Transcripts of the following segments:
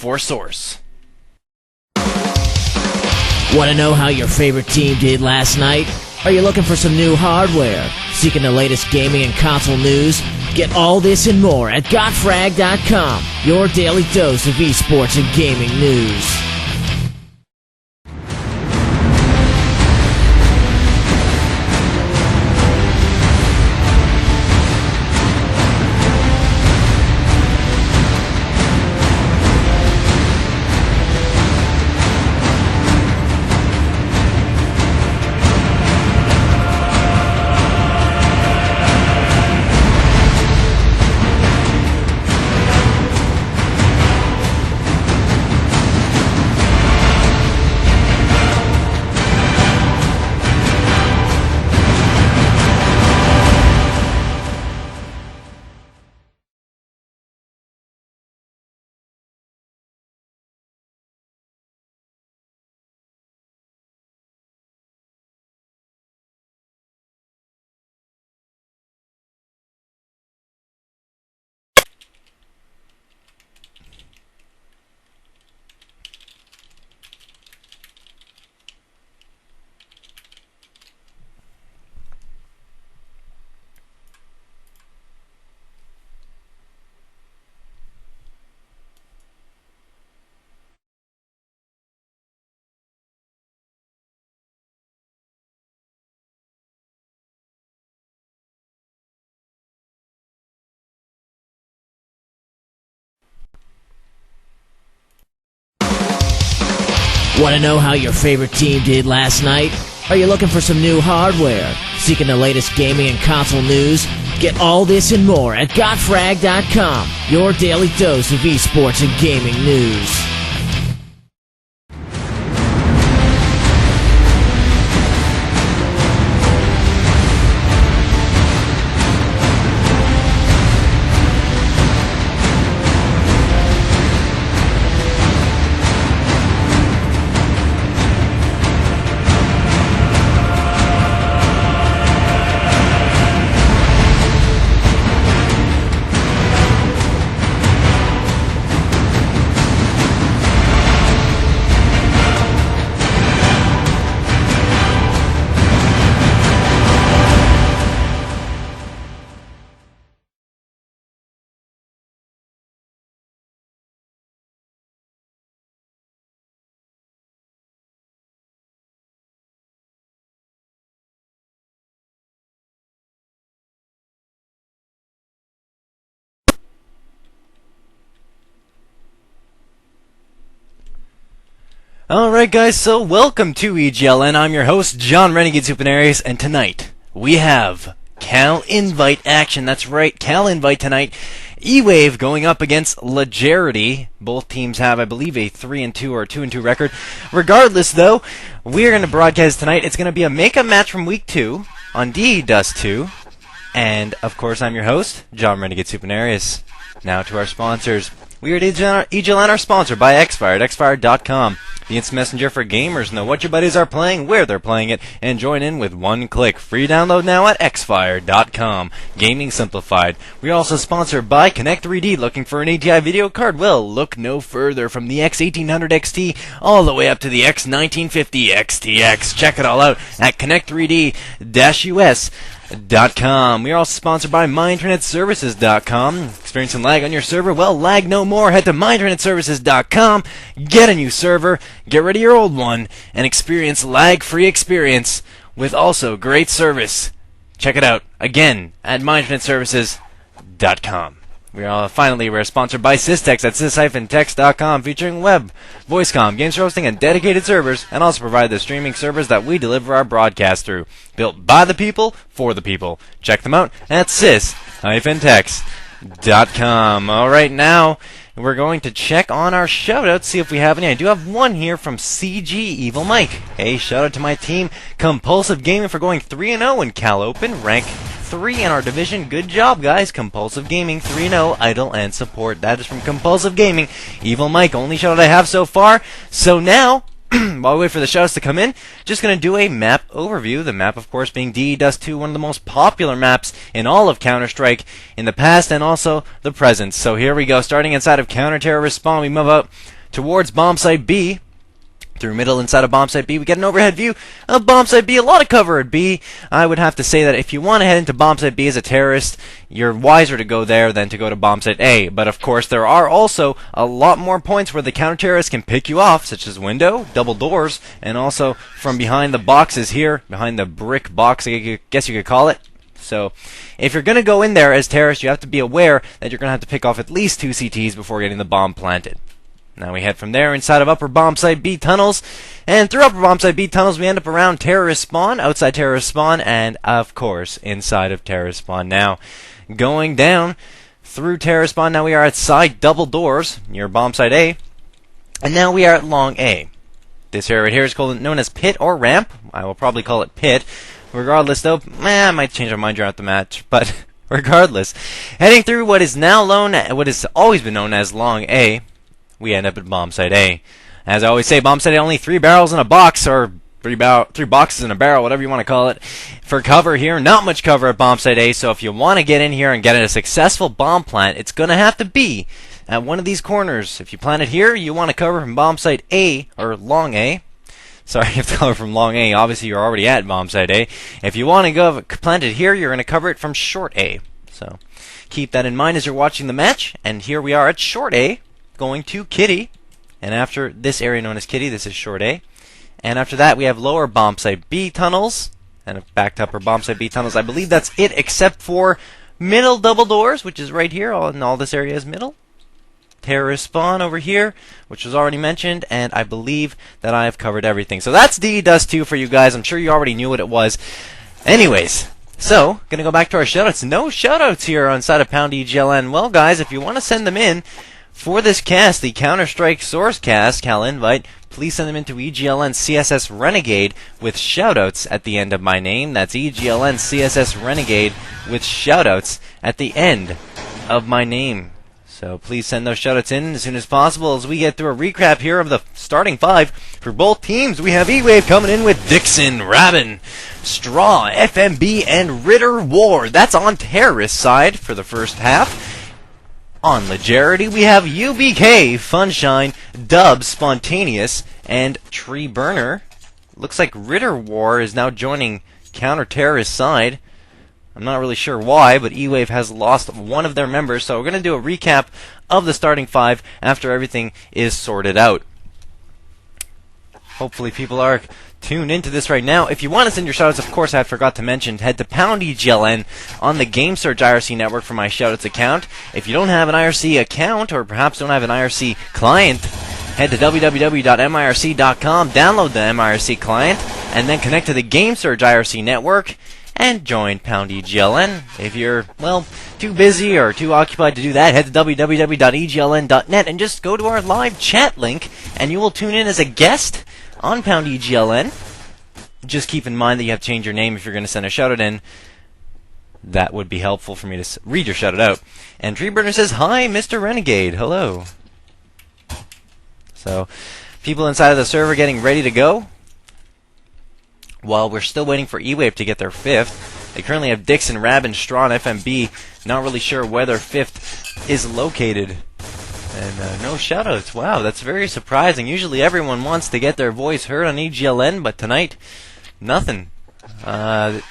for source. Want to know how your favorite team did last night? Are you looking for some new hardware? Seeking the latest gaming and console news? Get all this and more at gotfrag.com, your daily dose of esports and gaming news. Want to know how your favorite team did last night? Are you looking for some new hardware? Seeking the latest gaming and console news? Get all this and more at gotfrag.com, your daily dose of esports and gaming news. Alright guys, so welcome to EGLN. I'm your host, John Renegade Supinaries, and tonight we have CAL Invite action. That's right, CAL Invite tonight. E-Wave going up against Legerity. Both teams have, I believe, a 3-2 or a 2-2 record. Regardless, though, we're going to broadcast tonight. It's going to be a makeup match from Week 2 on DE Dust 2. And, of course, I'm your host, John Renegade Supinaries. Now to our sponsors. We are at EGLN are sponsored by Xfire at xfire.com. The instant messenger for gamers. Know what your buddies are playing, where they're playing it, and join in with one click. Free download now at xfire.com. Gaming simplified. We are also sponsored by Connect 3D. Looking for an ATI video card? Well, look no further. From the X1800 XT all the way up to the X1950 XTX. Check it all out at connect3d-us.com. We are also sponsored by myinternetservices.com. Experiencing lag on your server? Well, lag no more. Head to myinternetservices.com, get a new server, get rid of your old one, and experience lag-free experience with also great service. Check it out again at myinternetservices.com. We're sponsored by Systex at sys-text.com, featuring web, voice comm, games hosting, and dedicated servers, and also provide the streaming servers that we deliver our broadcast through. Built by the people, for the people. Check them out at sys-text.com. Alright, now we're going to check on our shoutouts, see if we have any. I do have one here from CG Evil Mike. Hey, shout out to my team, Compulsive Gaming, for going 3-0 in Cal Open, rank 3 in our division. Good job, guys. Compulsive Gaming 3-0, idle and support. That is from Compulsive Gaming. Evil Mike, only shout out I have so far. So now, while we wait for the shoutouts to come in, just going to do a map overview. The map, of course, being DE Dust 2, one of the most popular maps in all of Counter-Strike in the past and also the present. So here we go. Starting inside of Counter-Terror Respawn, we move up towards bomb site B. Through middle inside of bomb site B, we get an overhead view of bomb site B. A lot of cover at B. I would have to say that if you want to head into bomb site B as a terrorist, you're wiser to go there than to go to bomb site A. But of course, there are also a lot more points where the counter-terrorists can pick you off, such as window, double doors, and also from behind the boxes here, behind the brick box, I guess you could call it. So, if you're going to go in there as terrorists, you have to be aware that you're going to have to pick off at least 2 CTs before getting the bomb planted. Now we head from there inside of upper bomb site B tunnels, and through upper bomb site B tunnels we end up around terrorist spawn, outside terrorist spawn, and of course inside of terrorist spawn. Now, going down through terrorist spawn, now we are at side double doors near bomb site A, and now we are at long A. This area right here is known as pit or ramp. I will probably call it pit. Regardless though, I might change my mind throughout the match, but regardless, heading through what is always been known as long A, we end up at bomb site A. As I always say, bomb site A, only 3 barrels in a box, or 3 boxes in a barrel, whatever you want to call it, for cover here. Not much cover at bomb site A, so if you want to get in here and get a successful bomb plant, it's going to have to be at one of these corners. If you plant it here, you want to cover from bomb site A, or long A. Sorry, you have to cover from long A. Obviously, you're already at bomb site A. If you want to go plant it here, you're going to cover it from short A. So keep that in mind as you're watching the match. And here we are at short A, going to Kitty, and after this area known as Kitty, this is short A, and after that we have lower bomb site B tunnels, and back to upper bomb site B tunnels. I believe that's it, except for middle double doors, which is right here, and all this area is middle. Terrorist spawn over here, which was already mentioned, and I believe that I have covered everything. So that's DE Dust 2 for you guys. I'm sure you already knew what it was. Anyways, so, gonna go back to our shoutouts. No shoutouts here on side of Pound EGLN. Well, guys, if you want to send them in for this cast, the Counter-Strike Source cast, CAL Invite, please send them into EGLN CSS Renegade with shoutouts at the end of my name. That's EGLN CSS Renegade with shoutouts at the end of my name. So please send those shoutouts in as soon as possible as we get through a recap here of the starting 5 for both teams. We have E-Wave coming in with Dixon, Rabin, Straw, FMB, and Ritter Ward. That's on terrorist side for the first half. On Legerity, we have UBK, Funshine, Dub, Spontaneous, and Tree Burner. Looks like Ritter War is now joining counter-terrorist side. I'm not really sure why, but E-Wave has lost one of their members, so we're going to do a recap of the starting 5 after everything is sorted out. Hopefully people are tuned into this right now. If you want to send your shoutouts, of course, I forgot to mention, head to Pound EGLN on the GameSearch IRC network for my shoutouts account. If you don't have an IRC account, or perhaps don't have an IRC client, head to www.mirc.com, download the MIRC client, and then connect to the GameSearch IRC network and join Pound EGLN. If you're, well, too busy or too occupied to do that, head to www.egln.net and just go to our live chat link, and you will tune in as a guest on Pound EGLN. Just keep in mind that you have to change your name if you're going to send a shoutout in. That would be helpful for me to read your shoutout out. And Treeburner says, "Hi, Mr. Renegade. Hello." So, people inside of the server getting ready to go. While we're still waiting for E-Wave to get their 5th. They currently have Dixon, Rabin, Strawn, FMB. Not really sure where their 5th is located. And no shoutouts. Wow, that's very surprising. Usually everyone wants to get their voice heard on EGLN, but tonight, nothing.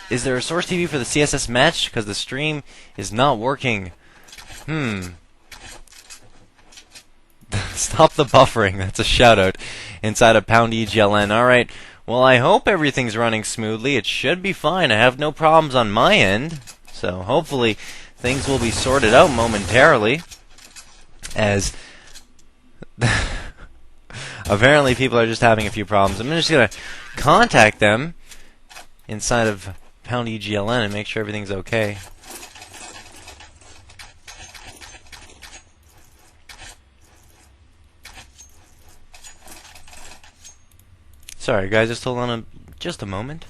Is there a Source TV for the CSS match? Because the stream is not working. Stop the buffering. That's a shoutout inside of Pound EGLN. Alright, well, I hope everything's running smoothly. It should be fine. I have no problems on my end. So hopefully things will be sorted out momentarily. As apparently people are just having a few problems. I'm just going to contact them inside of Pound EGLN and make sure everything's okay. Sorry guys, just hold on just a moment.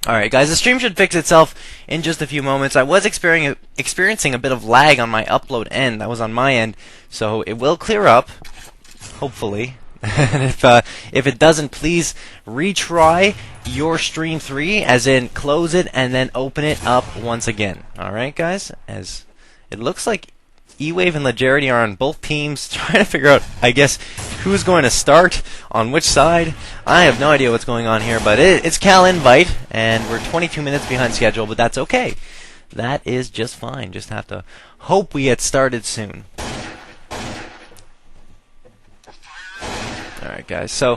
Alright guys, the stream should fix itself in just a few moments. I was experiencing a bit of lag on my upload end. That was on my end, so it will clear up, hopefully. And if it doesn't, please retry your stream 3, as in close it and then open it up once again. Alright, guys? As it looks like Ewave and Legerity are on both teams trying to figure out, I guess, who's going to start on which side. I have no idea what's going on here, but it's Cal Invite, and we're 22 minutes behind schedule, but that's okay. That is just fine. Just have to hope we get started soon. Alright, guys, so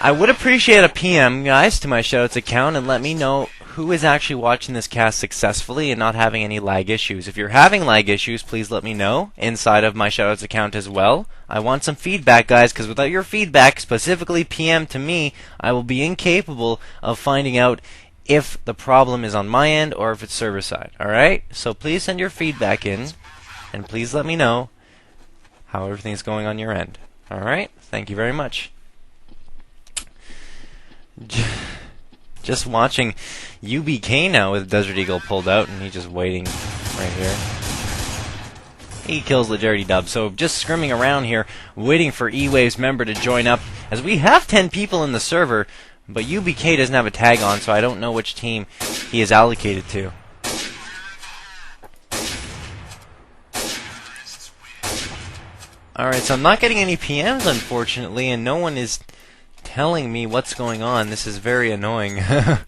I would appreciate a PM, guys, to my Shoutouts account and let me know who is actually watching this cast successfully and not having any lag issues. If you're having lag issues, please let me know inside of my Shoutouts account as well. I want some feedback, guys, because without your feedback, specifically PM to me, I will be incapable of finding out if the problem is on my end or if it's server side. Alright? So please send your feedback in, and please let me know how everything's going on your end. Alright? Thank you very much. Just watching UBK now with Desert Eagle pulled out, and he's just waiting right here. He kills Legerity Dub, so just scrimming around here, waiting for E-Wave's member to join up, as we have 10 people in the server, but UBK doesn't have a tag on, so I don't know which team he is allocated to. Alright, so I'm not getting any PMs, unfortunately, and no one is telling me what's going on. This is very annoying. And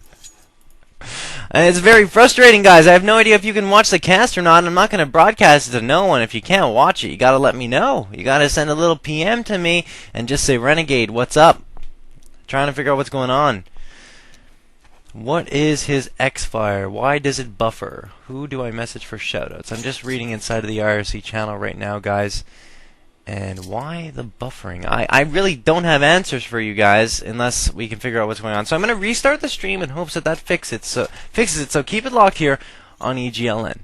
it's very frustrating, guys. I have no idea if you can watch the cast or not, and I'm not going to broadcast it to no one. If you can't watch it, you got to let me know. You got to send a little PM to me and just say, Renegade, what's up? Trying to figure out what's going on. What is his X-Fire? Why does it buffer? Who do I message for shoutouts? I'm just reading inside of the IRC channel right now, guys. And why the buffering? I really don't have answers for you guys unless we can figure out what's going on. So I'm going to restart the stream in hopes that fixes it. So keep it locked here on EGLN.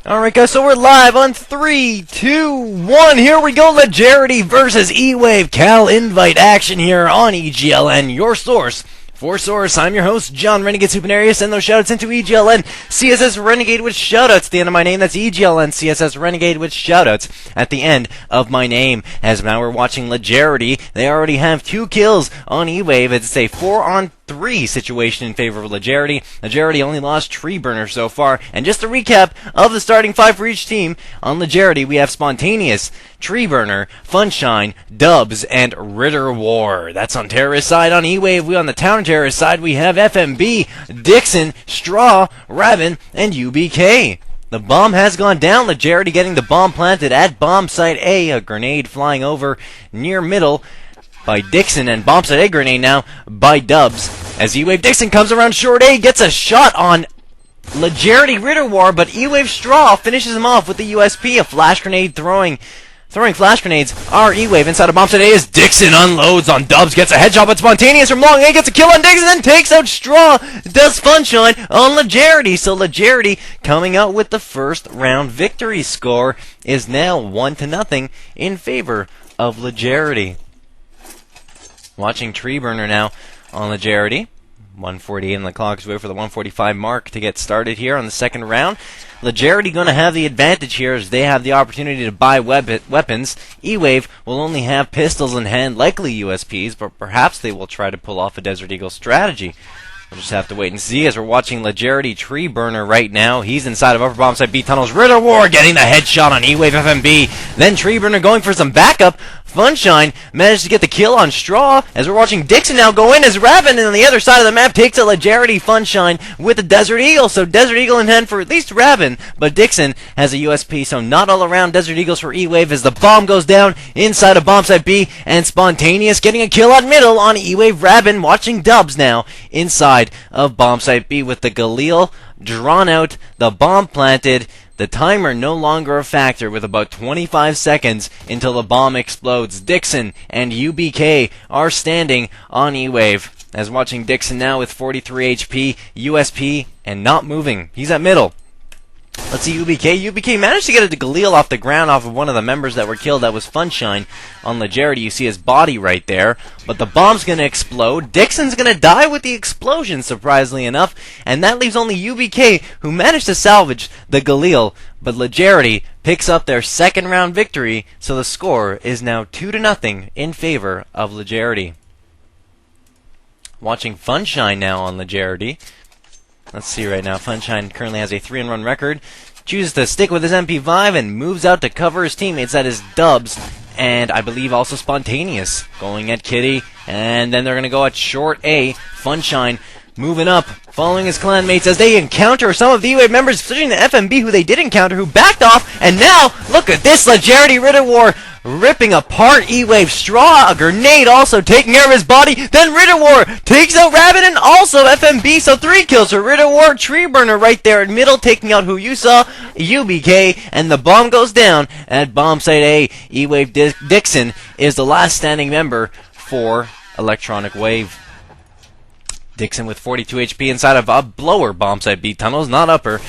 Alright guys, so we're live on 3, 2, 1. Here we go, Legerity versus E-Wave Cal Invite action here on EGLN, your source for Source. I'm your host, John Renegade Supernarius. Send those shoutouts into EGLN CSS Renegade with shoutouts at the end of my name. That's EGLN CSS Renegade with shoutouts at the end of my name. As now we're watching Legerity, they already have 2 kills on E-Wave. It's a 4-on-3 situation in favor of Legerity. Legerity only lost Tree Burner so far. And just a recap of the starting 5 for each team, on Legerity we have Spontaneous, Tree Burner, Funshine, Dubs, and Ritter War. That's on Terrorist side. On E-Wave, we on the Town Terrorist side, we have FMB, Dixon, Straw, Raven, and UBK. The bomb has gone down. Legerity getting the bomb planted at bomb site A. A grenade flying over near middle by Dixon, and bomb site A grenade now by Dubs. As E-Wave Dixon comes around short A, gets a shot on Legerity Ritter War, but E-Wave Straw finishes him off with the USP. A flash grenade throwing flash grenades are E-Wave inside of bomb site A as Dixon unloads on Dubs, gets a headshot but Spontaneous from long A, gets a kill on Dixon, then takes out Straw, does Funshine on Legerity. So Legerity coming out with the first round victory. Score is now 1-0 in favor of Legerity. Watching Tree Burner now on Legerity. 148 in the clock, so wait for the 145 mark to get started here on the second round. Legerity going to have the advantage here as they have the opportunity to buy weapons. E-Wave will only have pistols in hand, likely USPs, but perhaps they will try to pull off a Desert Eagle strategy. We'll just have to wait and see as we're watching Legerity Tree Burner right now. He's inside of upper bomb site B tunnels. Ritter War getting the headshot on E-Wave FMB. Then Tree Burner going for some backup. Funshine managed to get the kill on Straw as we're watching Dixon now go in as Raven on the other side of the map takes a Legerity Funshine with the Desert Eagle. So Desert Eagle in hand for at least Raven, but Dixon has a USP, so not all around Desert Eagles for E-Wave as the bomb goes down inside of bomb site B, and Spontaneous getting a kill on middle on E-Wave Raven. Watching Dubs now inside of bomb site B with the Galil drawn out, the bomb planted. The timer no longer a factor with about 25 seconds until the bomb explodes. Dixon and UBK are standing on E-Wave. As watching Dixon now with 43 HP, USP, and not moving. He's at middle. Let's see UBK. UBK managed to get a Galil off the ground off of one of the members that were killed. That was Funshine on Legerity. You see his body right there. But the bomb's going to explode. Dixon's going to die with the explosion, surprisingly enough. And that leaves only UBK, who managed to salvage the Galil. But Legerity picks up their second round victory. So the score is now 2-0 in favor of Legerity. Watching Funshine now on Legerity. Let's see right now. Funshine currently has a 3-1 record. Chooses to stick with his MP5 and moves out to cover his teammates. That is Dubs, and I believe also Spontaneous going at Kitty. And then they're going to go at short A. Funshine moving up, following his clanmates as they encounter some of the E-Wave members, especially the FMB who they did encounter, who backed off. And now, look at this Legerity Ritter War ripping apart E-Wave Straw. A grenade also taking care of his body. Then Ritter War takes out Rabbit and also FMB. So 3 kills for Ritter War. Tree Burner right there in middle taking out who you saw, UBK. And the bomb goes down at bomb site A. E-Wave Dixon is the last standing member for Electronic Wave. Dixon with 42 HP inside of a blower bomb site B tunnels, not upper,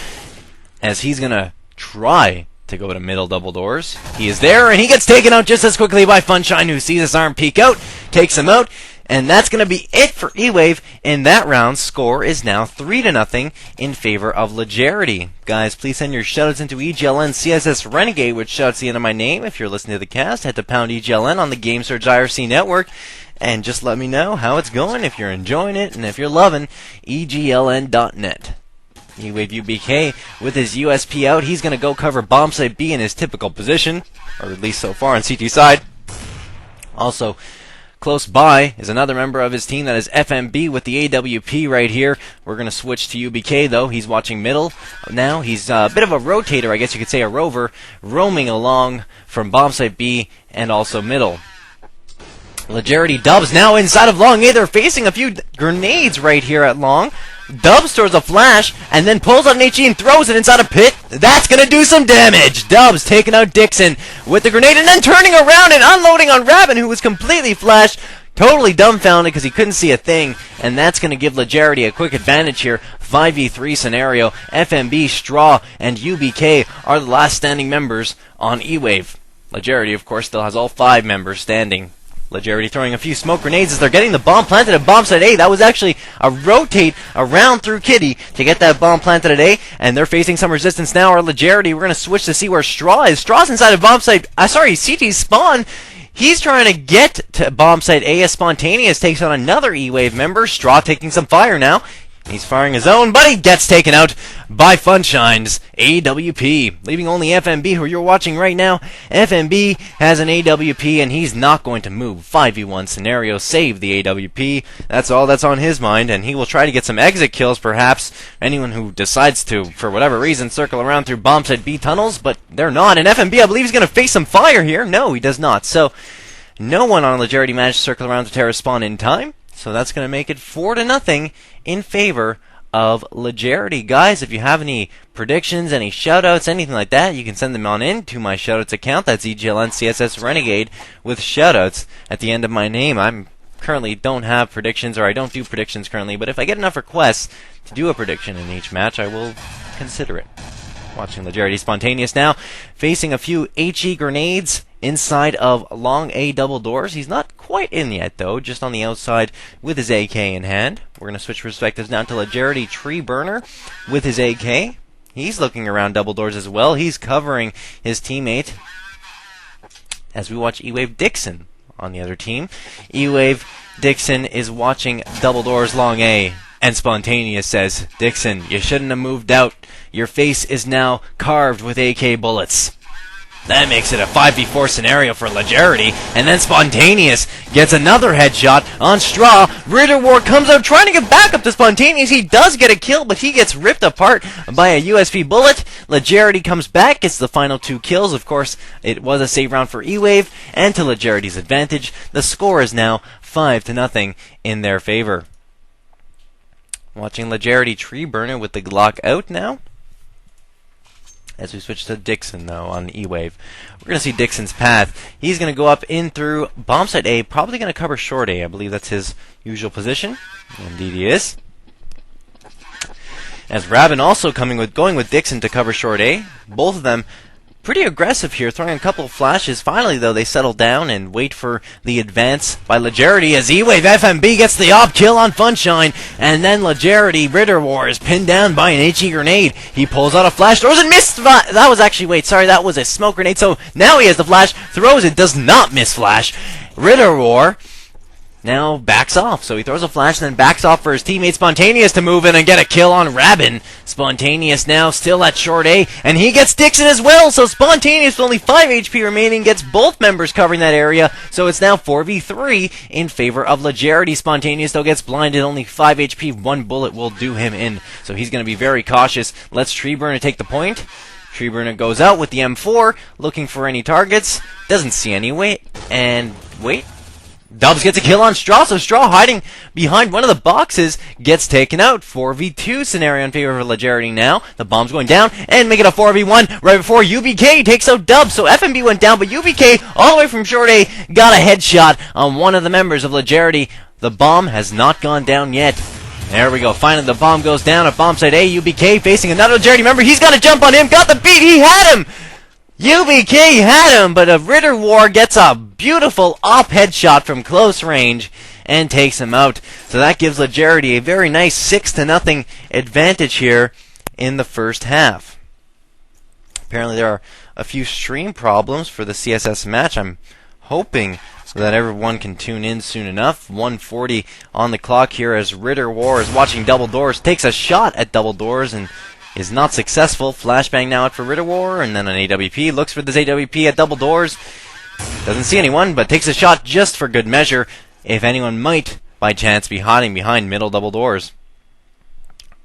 as he's going to try to go to middle double doors. He is there, and he gets taken out just as quickly by Funshine, who sees his arm peek out, takes him out, and that's going to be it for E-Wave in that round. Score is now 3-0 in favor of Legerity. Guys, please send your shoutouts into EGLN CSS Renegade, which shouts the end of my name. If you're listening to the cast, head to pound EGLN on the GameSurge IRC network. And just let me know how it's going, if you're enjoying it, and if you're loving EGLN.net. E-Wave UBK with his USP out. He's going to go cover bomb site B in his typical position, or at least so far on CT side. Also, close by is another member of his team, that is FMB with the AWP right here. We're going to switch to UBK, though. He's watching middle now. He's a bit of a rotator, I guess you could say a rover, roaming along from bomb site B and also middle. Legerity Dubs now inside of long A. They're facing a few grenades right here at long. Dubs throws a flash and then pulls out an HE and throws it inside a pit. That's going to do some damage. Dubs taking out Dixon with the grenade and then turning around and unloading on Raven, who was completely flashed. totally dumbfounded because he couldn't see a thing, and that's going to give Legerity a quick advantage here. 5v3 scenario. FMB, Straw, and UBK are the last standing members on E-Wave. Legerity, of course, still has all 5 members standing. Legerity throwing a few smoke grenades as they're getting the bomb planted at bomb site A. That was actually a rotate around through Kitty to get that bomb planted at A, and they're facing some resistance now. Or Legerity, we're going to switch to see where Straw is. Straw's inside of bomb site, CT's spawn. He's trying to get to bomb site A as Spontaneous takes on another E-Wave member. Straw taking some fire now. He's firing his own, but he gets taken out by Funshine's AWP, leaving only FMB, who you're watching right now. FMB has an AWP, and he's not going to move. 5v1 scenario, save the AWP. That's all that's on his mind, and he will try to get some exit kills, perhaps. Anyone who decides to, for whatever reason, circle around through bomb site B tunnels, but they're not. And FMB, I believe, is going to face some fire here. No, he does not. So, no one on Legerity managed to circle around to Terra spawn in time. So that's going to make it 4-0 in favor of Legerity. Guys, if you have any predictions, any shoutouts, anything like that, you can send them on in to my shoutouts account. That's EGLN CSS Renegade with shoutouts at the end of my name. I'm currently don't have predictions, or I don't do predictions currently, but if I get enough requests to do a prediction in each match, I will consider it. Watching Legerity Spontaneous now, facing a few HE grenades inside of long A double doors. He's not quite in yet, though, just on the outside with his AK in hand. We're going to switch perspectives now to Legerity Tree Burner with his AK. He's looking around double doors as well. He's covering his teammate as we watch Ewave Dixon on the other team. Ewave Dixon is watching double doors long A. And Spontaneous says, Dixon, you shouldn't have moved out. Your face is now carved with AK bullets. That makes it a 5v4 scenario for Legerity, and then Spontaneous gets another headshot on Straw. Ritter War comes out trying to get back up to Spontaneous. He does get a kill, but he gets ripped apart by a USP bullet. Legerity comes back, gets the final 2 kills. Of course, it was a save round for E-Wave, and to Legerity's advantage, the score is now 5-0 in their favor. Watching Legerity Tree Burner with the Glock out now. As we switch to Dixon, though, on E-Wave. We're going to see Dixon's path. He's going to go up in through bomb site A, probably going to cover short A. I believe that's his usual position. Indeed he is. As Rabin also going with Dixon to cover short A. Both of them pretty aggressive here, throwing a couple of flashes. Finally, though, they settle down and wait for the advance by Legerity as E-Wave FMB gets the op kill on Funshine, and then Legerity Ritter War is pinned down by an HE grenade. He pulls out a flash, throws it, missed. That was actually, that was a smoke grenade. So now he has the flash, throws it, does not miss flash. Ritter War now backs off. So he throws a flash and then backs off for his teammate Spontaneous to move in and get a kill on Rabin. Spontaneous now still at short A, and he gets Dixon as well. So Spontaneous with only 5 HP remaining gets both members covering that area. So it's now 4v3 in favor of Legerity. Spontaneous though gets blinded, only 5 HP. 1 bullet will do him in. So he's going to be very cautious. Lets Tree Burner take the point. Tree Burner goes out with the M4, looking for any targets. Doesn't see any. Wait. Dubs gets a kill on Straw, so Straw hiding behind one of the boxes gets taken out. 4v2 scenario in favor of Legerity now. The bomb's going down and make it a 4v1 right before UBK takes out Dubs. So FMB went down, but UBK all the way from short A got a headshot on one of the members of Legerity. The bomb has not gone down yet. There we go. Finally, the bomb goes down at bomb site A. UBK facing another Legerity member. He's got to jump on him. Got the beat. He had him. UBK had him, but a Ritter War gets a beautiful op headshot from close range and takes him out. So that gives Legerity a very nice 6-0 advantage here in the first half. Apparently there are a few stream problems for the CSS match. I'm hoping that everyone can tune in soon enough. 1:40 on the clock here as Ritter War is watching double doors, takes a shot at double doors and is not successful. Flashbang now out for Ritter War, and then an AWP. Looks for this AWP at double doors. Doesn't see anyone, but takes a shot just for good measure, if anyone might, by chance, be hiding behind middle double doors.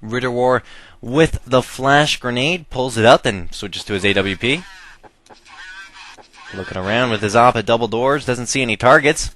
Ritter War with the flash grenade, pulls it out, then switches to his AWP. Looking around with his op at double doors, doesn't see any targets.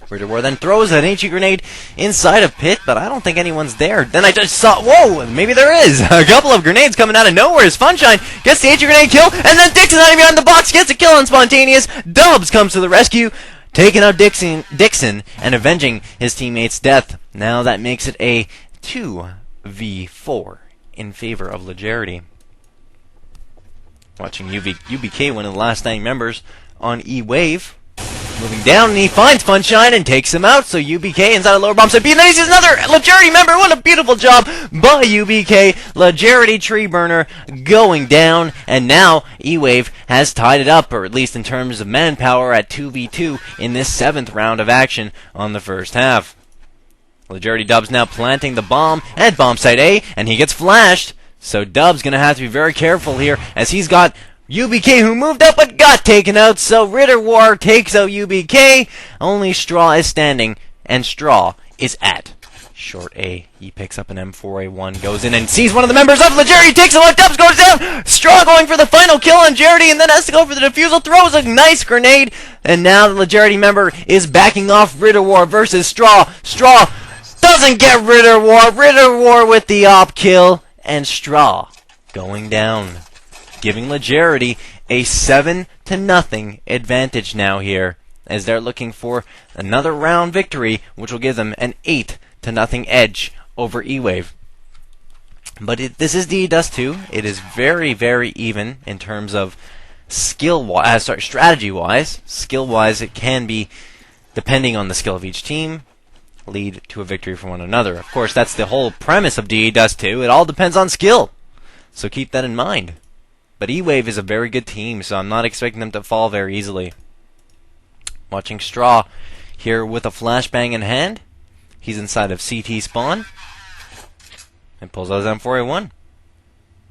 Ritter War then throws an HE grenade inside of pit, but I don't think anyone's there. Then I just saw, whoa, maybe there is. A couple of grenades coming out of nowhere as Funshine gets the HE grenade kill, and then Dixon out of behind the box gets a kill on Spontaneous. Dubs comes to the rescue, taking out Dixon and avenging his teammate's death. Now that makes it a 2v4 in favor of Legerity. Watching UBK, one of the last standing members on E-Wave. Moving down, and he finds Funshine and takes him out. So UBK inside a lower bomb side B, and then he sees another Legerity member. What a beautiful job by UBK. Legerity Tree Burner going down, and now E-Wave has tied it up, or at least in terms of manpower, at 2v2 in this 7th round of action on the first half. Legerity Dubs now planting the bomb at bomb site A, and he gets flashed. So Dubs going to have to be very careful here, as he's got UBK who moved up but got taken out. So Ritter War takes out UBK. Only Straw is standing, and Straw is at short A. He picks up an M4A1, goes in and sees one of the members of Legerity, takes him out. Dubs goes down. Straw going for the final kill on Jarity, and then has to go for the defusal, throws a nice grenade, and now the Legerity member is backing off. Ritter War versus Straw. Straw doesn't get Ritter War. Ritter War with the op kill, and Straw going down, giving Legerity a 7-0 advantage now here, as they're looking for another round victory, which will give them an 8-0 edge over E-Wave. But this is DE-Dust 2. It is very, very even in terms of strategy-wise. Skill-wise, it can be, depending on the skill of each team, lead to a victory for one another. Of course, that's the whole premise of DE-Dust 2. It all depends on skill, so keep that in mind. But E-Wave is a very good team, so I'm not expecting them to fall very easily. Watching Straw here with a flashbang in hand. He's inside of CT spawn and pulls out his M4A1.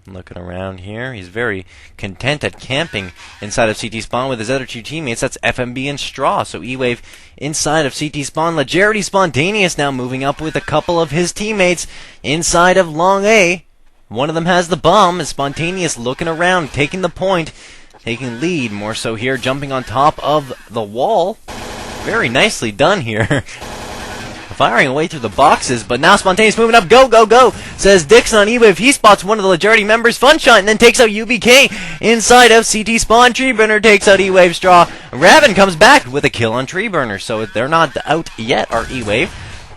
Looking around here, he's very content at camping inside of CT spawn with his other two teammates. That's FMB and Straw. So E-Wave inside of CT spawn. Legerity Spontaneous now moving up with a couple of his teammates inside of Long A. One of them has the bomb, is Spontaneous looking around, taking the point, taking lead, more so here, jumping on top of the wall. Very nicely done here. Firing away through the boxes, but now Spontaneous moving up, go, go, go, says Dixon on E-Wave. He spots one of the Legerity members, Funshine, and then takes out UBK inside of CT spawn. Treeburner takes out E-Wave. Straw. Raven comes back with a kill on Treeburner, so they're not out yet, our E-Wave,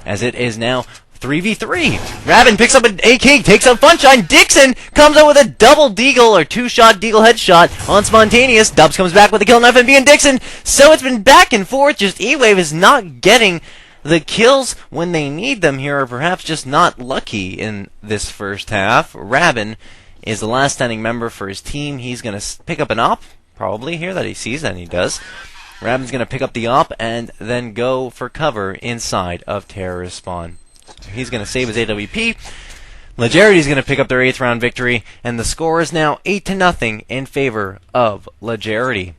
as it is now 3v3. Raven picks up an AK, takes out Funshine. Dixon comes out with a double deagle, or two-shot deagle headshot on Spontaneous. Dubs comes back with a kill on FMB and Dixon. So it's been back and forth. Just E-Wave is not getting the kills when they need them here, or perhaps just not lucky in this first half. Raven is the last standing member for his team. He's going to pick up an op, probably, here that he sees, and he does. Raven's going to pick up the op and then go for cover inside of terrorist spawn. He's going to save his AWP. Legerity's going to pick up their 8th round victory, and the score is now 8-0 in favor of Legerity.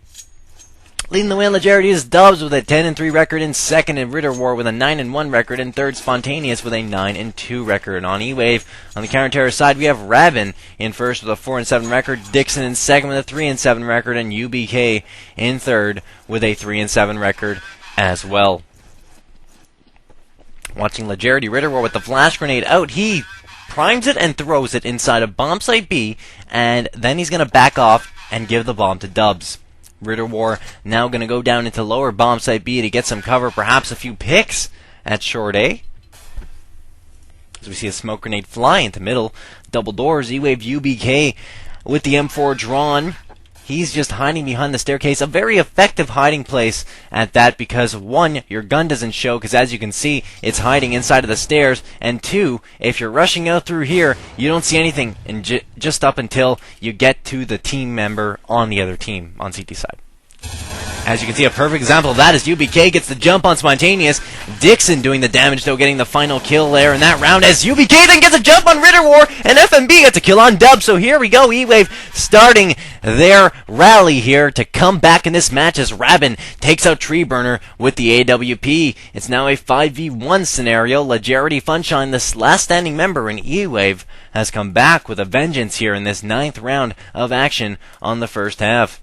Leading the way on Legerity is Dubs with a 10-3 record in second, and Ritter War with a 9-1 record in third. Spontaneous with a 9-2 record. On E-Wave, on the counter-terror side, we have Raven in first with a 4-7 record, Dixon in second with a 3-7 record, and UBK in third with a 3-7 record as well. Watching Legerity, Ritter War with the flash grenade out. He primes it and throws it inside of bomb site B, and then he's going to back off and give the bomb to Dubs. Ritter War now going to go down into lower bomb site B to get some cover, perhaps a few picks at short A. As we see a smoke grenade fly into middle. Double doors, E-Wave UBK with the M4 drawn. He's just hiding behind the staircase. A very effective hiding place at that, because one, your gun doesn't show, because as you can see, it's hiding inside of the stairs. And two, if you're rushing out through here, you don't see anything and just up until you get to the team member on the other team on CT side. As you can see, a perfect example of that is UBK gets the jump on Spontaneous. Dixon doing the damage, though, getting the final kill there in that round, as UBK then gets a jump on Ritter War, and FMB gets a kill on Dub. So here we go, E-Wave starting their rally here to come back in this match as Raven takes out Treeburner with the AWP. It's now a 5v1 scenario. Legerity Funshine, this last standing member in E-Wave, has come back with a vengeance here in this 9th round of action on the first half.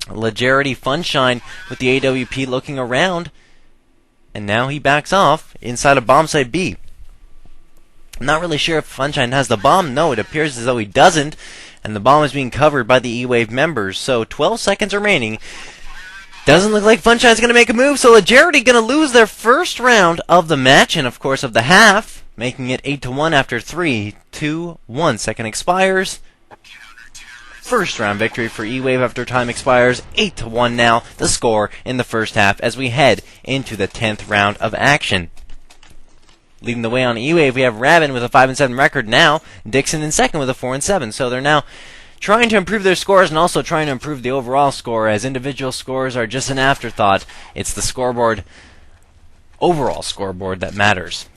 Legerity Funshine with the AWP looking around, and now he backs off inside of bomb site B. I'm not really sure if Funshine has the bomb. No, it appears as though he doesn't, and the bomb is being covered by the E-Wave members. So 12 seconds remaining Doesn't look like Funshine's going to make a move, so Legerity going to lose their first round of the match, and of course of the half, making it 8-1 after 3, 2, 1. Second expires. First round victory for E-Wave after time expires. 8-1 now, the score in the first half as we head into the 10th round of action. Leading the way on E-Wave, we have Rabin with a 5-7 record now. Dixon in second with a 4-7. So they're now trying to improve their scores and also trying to improve the overall score, as individual scores are just an afterthought. It's the scoreboard, overall scoreboard, that matters.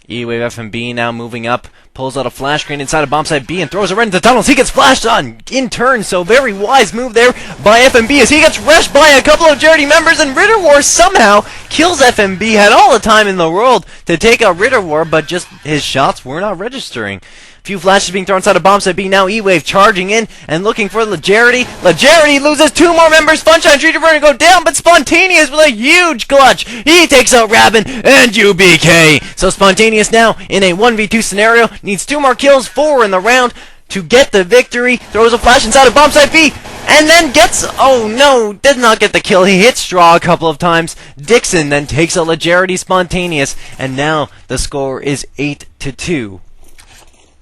E-Wave FMB now moving up, pulls out a flash screen inside of bomb site B and throws it right into the tunnels. He gets flashed on in turn, so very wise move there by FMB as he gets rushed by a couple of Legerity members, and Ritter War somehow kills FMB. Had all the time in the world to take out Ritter War, but just his shots were not registering. Few flashes being thrown inside of bomb site B. Now E-Wave charging in and looking for Legerity. Legerity loses two more members. Funshine Tree Burner go down, but Spontaneous with a huge clutch. He takes out Rabin and UBK. So Spontaneous now in a 1v2 scenario needs two more kills, 4 in the round to get the victory. Throws a flash inside of bomb site B and then gets, oh no, did not get the kill. He hit Straw a couple of times. Dixon then takes out Legerity Spontaneous, and now the score is 8-2.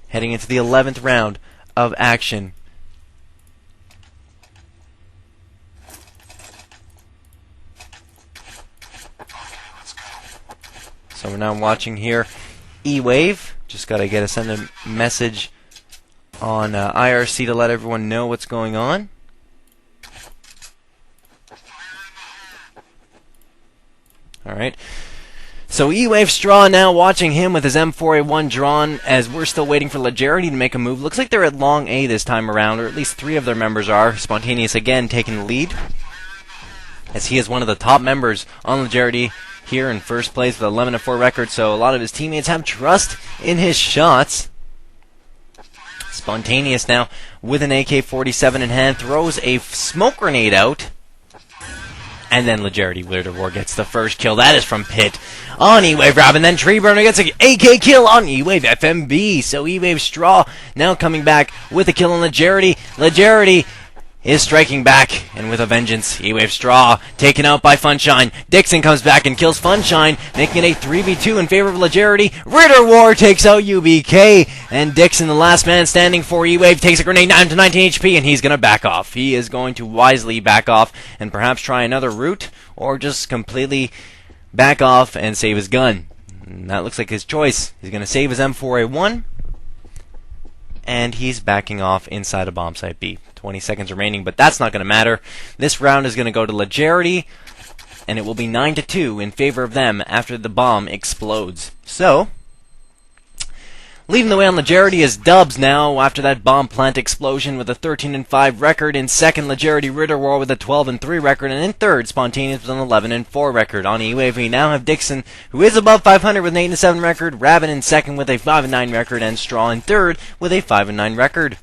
Heading into the 11th round of action. So we're now watching here E-Wave. Just got to send a message on IRC to let everyone know what's going on. Alright. So E-Wave Straw now watching him with his M4A1 drawn, as we're still waiting for Legerity to make a move. Looks like they're at long A this time around, or at least 3 of their members are. Spontaneous again taking the lead, as he is one of the top members on Legerity here in first place with 11-4 record, so a lot of his teammates have trust in his shots. Spontaneous now with an AK-47 in hand throws a smoke grenade out. And then Legerity Ritter War gets the first kill. That is from Pit on E-Wave Robin. Then Tree Burner gets an AK kill on E-Wave FMB. So E-Wave Straw now coming back with a kill on Legerity. Legerity is striking back, and with a vengeance. E-Wave Straw taken out by Funshine. Dixon comes back and kills Funshine, making it a 3v2 in favor of Legerity. Ritter War takes out UBK, and Dixon, the last man standing for E-Wave, takes a grenade down to 19 HP, and he's going to back off. He is going to wisely back off and perhaps try another route, or just completely back off and save his gun. And that looks like his choice. He's going to save his M4A1, and he's backing off inside of bomb site B. 20 seconds remaining, but that's not going to matter. This round is going to go to Legerity, and it will be 9-2 in favor of them after the bomb explodes. So, leading the way on Legerity is Dubs now after that bomb plant explosion with a 13-5 record. In second, Legerity Ritter War with a 12-3 record, and in third, Spontaneous with an 11-4 record. On E-Wave, we now have Dixon, who is above 500 with an 8-7 record, Rabin in second with a 5-9 record, and Straw in third with a 5-9 record.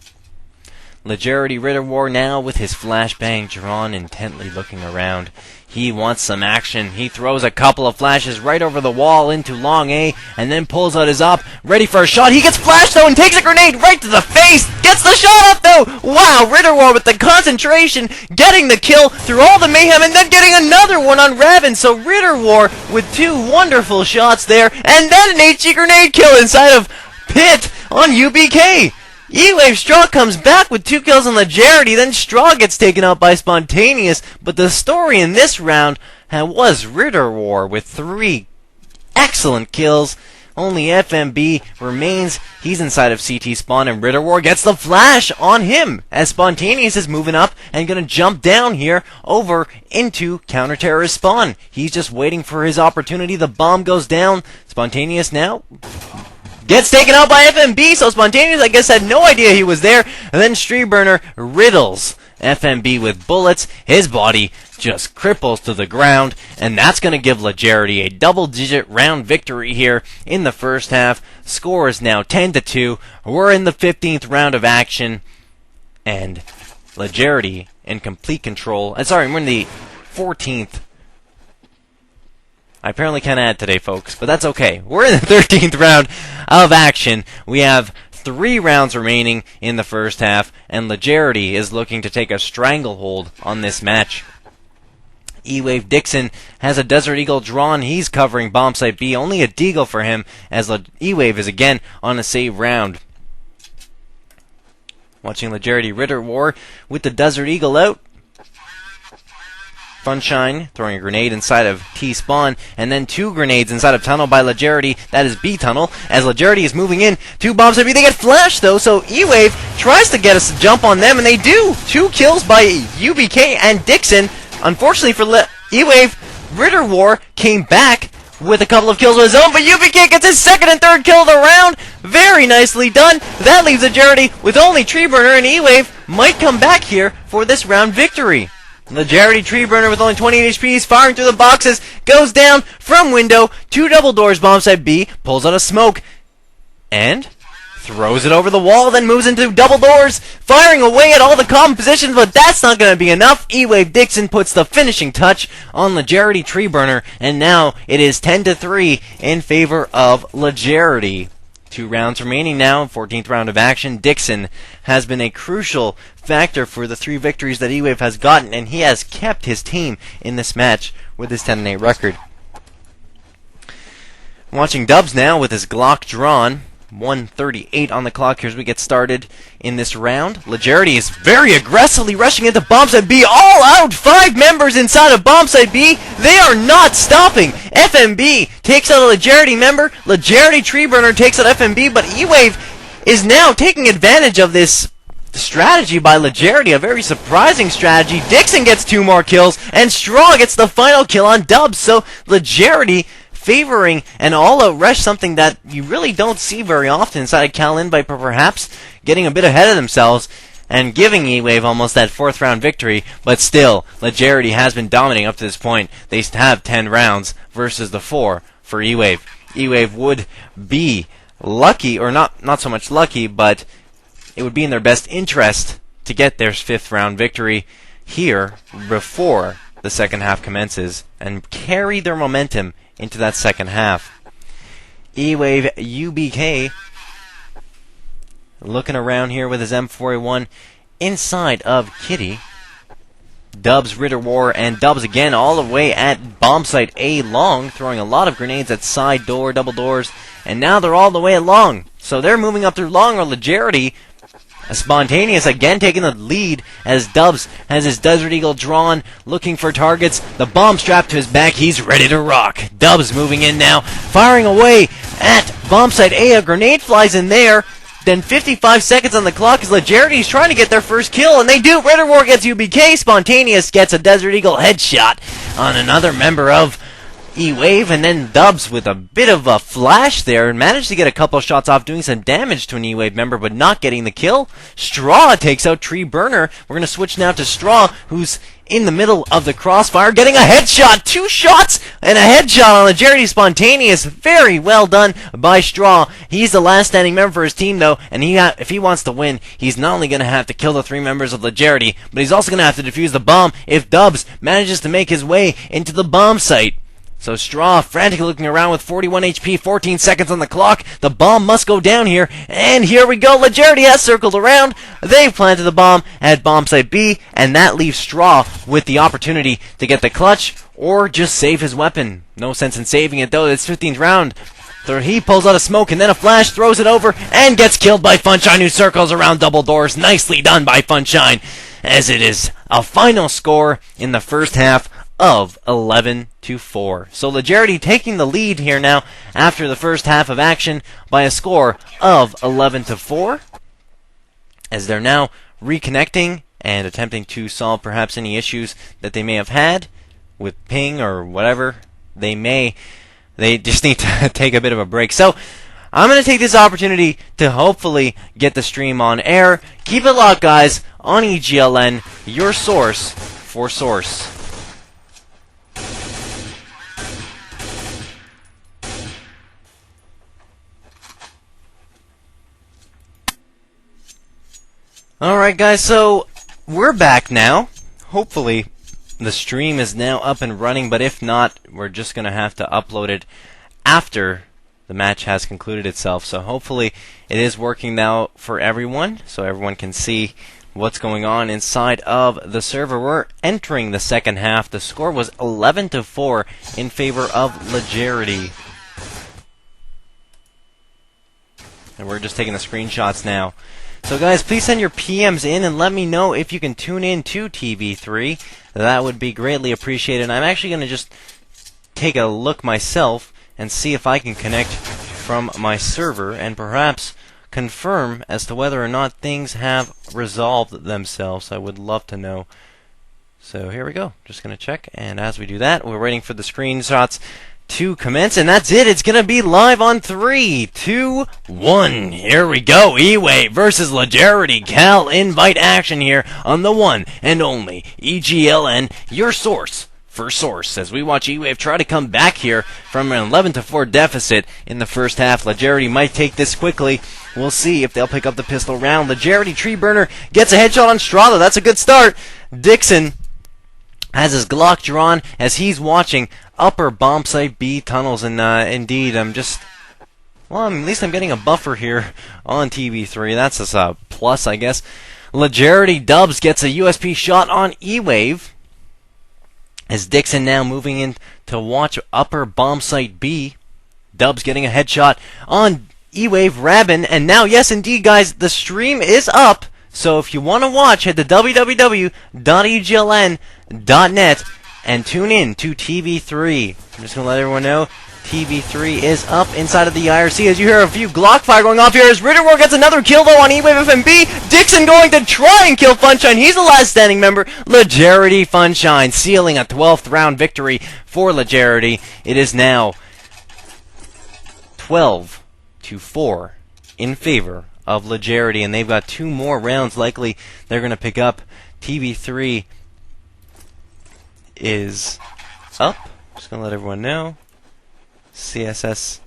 Legerity Ritter War now with his flashbang drawn, intently looking around. He wants some action. He throws a couple of flashes right over the wall into long A, and then pulls out his op, ready for a shot. He gets flashed though and takes a grenade right to the face. Gets the shot up though. Wow, Ritter War with the concentration, getting the kill through all the mayhem, and then getting another one on Rabin. So Ritter War with 2 wonderful shots there, and then an HG grenade kill inside of Pit on UBK. E-Wave Straw comes back with 2 kills on Legerity, then Straw gets taken out by Spontaneous, but the story in this round was Ritter War with 3 excellent kills. Only FMB remains. He's inside of CT spawn, and Ritter War gets the flash on him as Spontaneous is moving up and going to jump down here over into counter-terrorist spawn. He's just waiting for his opportunity. The bomb goes down. Spontaneous now gets taken out by FMB, so Spontaneous, I guess, had no idea he was there. And then Streeburner riddles FMB with bullets. His body just cripples to the ground, and that's going to give Legerity a double-digit round victory here in the first half. Score is now 10-2. We're in the 15th round of action, and Legerity in complete control. Sorry, we're in the 14th. I apparently can't add today, folks, but that's okay. We're in the 13th round of action. We have 3 rounds remaining in the first half, and Legerity is looking to take a stranglehold on this match. E-Wave Dixon has a Desert Eagle drawn. He's covering bomb site B. Only a deagle for him, as E-Wave is again on a save round. Watching Legerity Ritter War with the Desert Eagle out. Funshine throwing a grenade inside of T-Spawn, and then 2 grenades inside of Tunnel by Legerity. That is B Tunnel, as Legerity is moving in. 2 bombs at B. They get flashed, though, so E-Wave tries to get us to jump on them, and they do. 2 kills by UBK and Dixon. Unfortunately for E-Wave, Ritter War came back with a couple of kills of his own, but UBK gets his 2nd and 3rd kill of the round. Very nicely done. That leaves Legerity with only Tree Burner, and E-Wave might come back here for this round victory. Legerity Tree Burner with only 28 HP, he's firing through the boxes, goes down from window, 2 double doors, bomb site B, pulls out a smoke, and throws it over the wall, then moves into double doors, firing away at all the common positions, but that's not going to be enough. E-Wave Dixon puts the finishing touch on Legerity Tree Burner, and now it is 10-3 in favor of Legerity. 2 rounds remaining now, 14th round of action. Dixon has been a crucial factor for the 3 victories that E-Wave has gotten, and he has kept his team in this match with his 10-8 record. Watching Dubs now with his Glock drawn. 1:38 on the clock here as we get started in this round. Legerity is very aggressively rushing into bomb site B. All out! 5 members inside of bomb site B. They are not stopping. FMB takes out a Legerity member. Legerity Tree Burner takes out FMB, but E-Wave is now taking advantage of this strategy by Legerity, a very surprising strategy. Dixon gets 2 more kills, and Straw gets the final kill on Dubs. So Legerity favoring an all-out rush, something that you really don't see very often inside of CAL Invite, but perhaps getting a bit ahead of themselves and giving E-Wave almost that 4th round victory. But still, Legerity has been dominating up to this point. They have 10 rounds versus the 4 for E-Wave. E-Wave would be lucky, or not so much lucky, but it would be in their best interest to get their 5th round victory here before the second half commences and carry their momentum into that second half. E-Wave UBK looking around here with his M4A1 inside of Kitty. Dubs, Ritter War, and Dubs again all the way at bomb site A long, throwing a lot of grenades at side door, double doors, and now they're all the way along. So they're moving up through long, or Legerity Spontaneous again taking the lead as Dubs has his Desert Eagle drawn, looking for targets. The bomb strapped to his back. He's ready to rock. Dubs moving in now, firing away at bomb site A. A grenade flies in there. Then 55 seconds on the clock as Legerity's trying to get their first kill, and they do. Ritter War gets UBK. Spontaneous gets a Desert Eagle headshot on another member of E-Wave, and then Dubs with a bit of a flash there and managed to get a couple shots off, doing some damage to an E-Wave member, but not getting the kill. Straw takes out Tree Burner. We're going to switch now to Straw, who's in the middle of the crossfire, getting a headshot. 2 shots and a headshot on Legerity. Spontaneous. Very well done by Straw. He's the last standing member for his team, though, and if he wants to win, he's not only going to have to kill the 3 members of Legerity, but he's also going to have to defuse the bomb if Dubs manages to make his way into the bomb site. So Straw frantically looking around with 41 HP, 14 seconds on the clock. The bomb must go down here, and here we go. Legerity has circled around. They've planted the bomb at bomb site B, and that leaves Straw with the opportunity to get the clutch or just save his weapon. No sense in saving it, though. It's 15th round. So he pulls out a smoke and then a flash, throws it over, and gets killed by Funshine, who circles around double doors. Nicely done by Funshine, as it is a final score in the first half of 11-4. So Legerity taking the lead here now after the first half of action by a score of 11-4, as they're now reconnecting and attempting to solve perhaps any issues that they may have had with ping or whatever. They just need to take a bit of a break. So I'm going to take this opportunity to hopefully get the stream on air. Keep it locked, guys, on EGLN, your source for Source. Alright guys, so we're back now. Hopefully the stream is now up and running, but if not, we're just going to have to upload it after the match has concluded itself. So hopefully it is working now for everyone, so everyone can see what's going on inside of the server. We're entering the second half. The score was 11-4 in favor of Legerity. And we're just taking the screenshots now. So guys, please send your PMs in and let me know if you can tune in to TV3. That would be greatly appreciated. I'm actually going to just take a look myself and see if I can connect from my server and perhaps confirm as to whether or not things have resolved themselves. I would love to know. So here we go. Just going to check, and as we do that, we're waiting for the screenshots to commence, and that's it. It's going to be live on 3, 2, 1. Here we go. Ewave versus Legerity. Cal Invite action here on the one and only EGLN, your source for source, as we watch Ewave try to come back here from an 11-4 deficit in the first half. Legerity might take this quickly. We'll see if they'll pick up the pistol round. Legerity Tree Burner gets a headshot on Strada. That's a good start. Dixon has his Glock drawn as he's watching upper bomb site B tunnels, and indeed, at least I'm getting a buffer here on TV3. That's just a plus, I guess. Legerity Dubs gets a USP shot on Ewave, as Dixon now moving in to watch upper bomb site B. Dubs getting a headshot on Ewave Rabin, and now, yes indeed guys, the stream is up, so if you want to watch, head to www.egln.net and tune in to TV3. I'm just going to let everyone know TV3 is up inside of the IRC as you hear a few Glock fire going off here as Ritterwar gets another kill though on Ewave FMB. Dixon going to try and kill Funshine. He's the last standing member. Legerity Funshine sealing a 12th round victory for Legerity. It is now 12-4 in favor of Legerity, and they've got 2 more rounds likely they're going to pick up. TV3 is up. Just going to let everyone know. CSS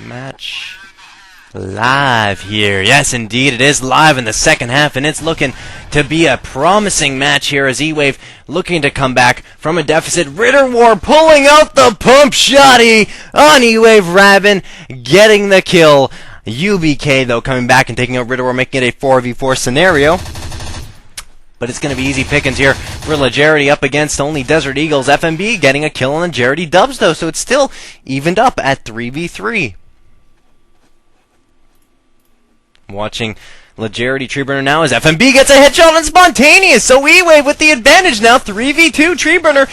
match live here. Yes, indeed, it is live in the second half, and it's looking to be a promising match here as Ewave looking to come back from a deficit. Ritterwar pulling out the pump shotty on Ewave Rabin, getting the kill. UBK, though, coming back and taking out Ritterwar, making it a 4v4 scenario. But it's going to be easy pickings here for Legerity up against only Desert Eagles. FMB getting a kill on Legerity Dubs, though, so it's still evened up at 3v3. Watching Legerity Tree Burner now as FMB gets a headshot on Spontaneous, so Ewave with the advantage now. 3v2, Tree Burner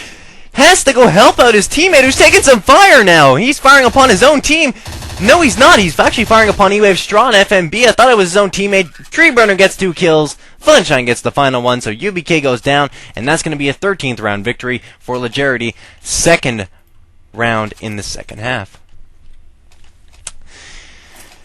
has to go help out his teammate who's taking some fire now. He's firing upon his own team. No, he's not. He's actually firing upon Ewave Straw and FMB. I thought it was his own teammate. Tree Burner gets 2 kills. Funshine gets the final one, so UBK goes down, and that's going to be a 13th round victory for Legerity. Second round in the second half.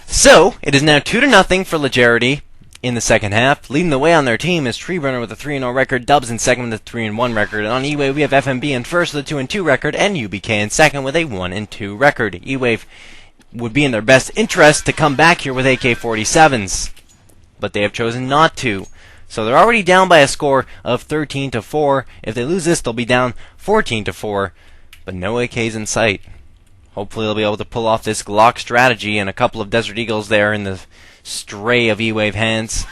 So, it is now 2-0 for Legerity in the second half. Leading the way on their team is Tree Burner with a 3-0 record, Dubs in second with a 3-1 record. And on Ewave, we have FMB in first with a 2-2 record, and UBK in second with a 1-2 record. Ewave would be in their best interest to come back here with AK-47s, but they have chosen not to. So they're already down by a score of 13-4. If they lose this, they'll be down 14-4, but no AKs in sight. Hopefully they'll be able to pull off this Glock strategy and a couple of Desert Eagles there in the stray of Ewave hands.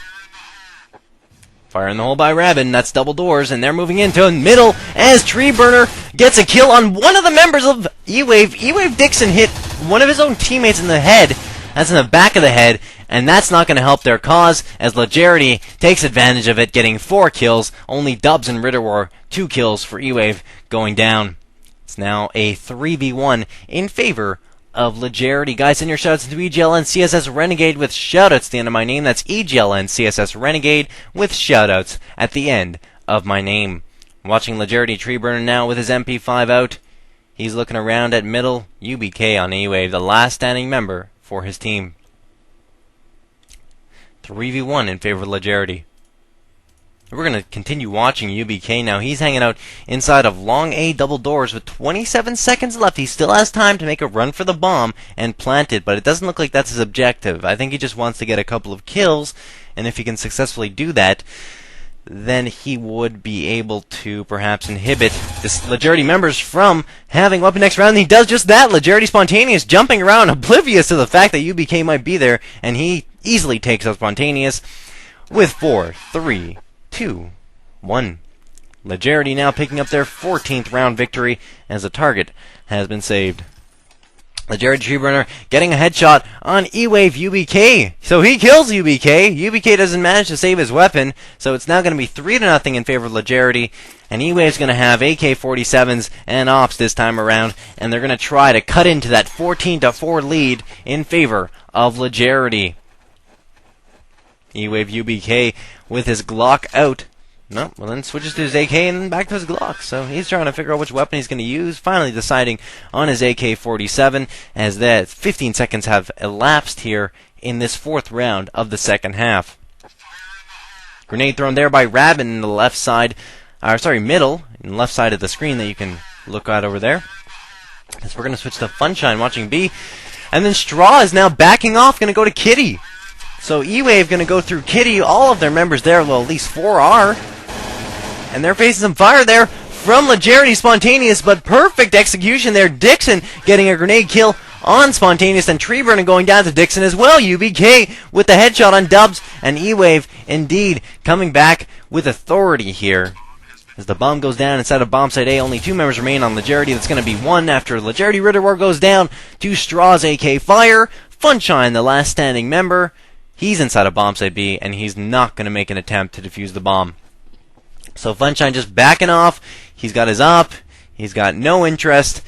Fire in the hole by Rabin, that's double doors, and they're moving into middle as Tree Burner gets a kill on one of the members of Ewave. Ewave Dixon hit one of his own teammates in the head. That's in the back of the head, and that's not going to help their cause as Legerity takes advantage of it, getting 4 kills. Only Dubs and Ritterwar 2 kills for Ewave going down. It's now a 3v1 in favor of Legerity. Guys, send your shoutouts to EGLN CSS Renegade with shoutouts at the end of my name. That's EGLN CSS Renegade with shoutouts at the end of my name. Watching Legerity Tree Burner now with his MP5 out. He's looking around at middle. UBK on Ewave, the last standing member for his team. 3v1 in favor of Legerity. We're going to continue watching UBK now. He's hanging out inside of long A double doors with 27 seconds left. He still has time to make a run for the bomb and plant it, but it doesn't look like that's his objective. I think he just wants to get a couple of kills, and if he can successfully do that, then he would be able to perhaps inhibit this Legerity members from having weapon next round. And he does just that. Legerity Spontaneous jumping around, oblivious to the fact that UBK might be there, and he easily takes out Spontaneous with 4, 3, 2, 1. Legerity now picking up their 14th round victory as the target has been saved. Legerity Treeburner getting a headshot on E-Wave UBK. So he kills UBK. UBK doesn't manage to save his weapon, so it's now going to be 3-0 in favor of Legerity. And E-Wave's going to have AK-47s and Ops this time around, and they're going to try to cut into that 14-4 lead in favor of Legerity. E-Wave UBK with his Glock out. No, well then switches to his AK and then back to his Glock. So he's trying to figure out which weapon he's going to use, finally deciding on his AK-47 as that 15 seconds have elapsed here in this 4th round of the second half. Grenade thrown there by Rabbit in the left side, middle, in the left side of the screen that you can look at over there. So we're going to switch to Funshine watching B. And then Straw is now backing off, going to go to Kitty. So E-Wave going to go through Kitty, all of their members there, well at least 4 are. And they're facing some fire there from Legerity Spontaneous, but perfect execution there. Dixon getting a grenade kill on Spontaneous, and Treeburner going down to Dixon as well. UBK with the headshot on Dubs, and E-Wave indeed coming back with authority here. As the bomb goes down inside of bomb site A, only 2 members remain on Legerity. That's going to be 1 after Legerity Ritter War goes down to Straw's AK fire. Funshine, the last standing member, he's inside of bomb site B, and he's not going to make an attempt to defuse the bomb. So Funshine just backing off. He's got his op. He's got no interest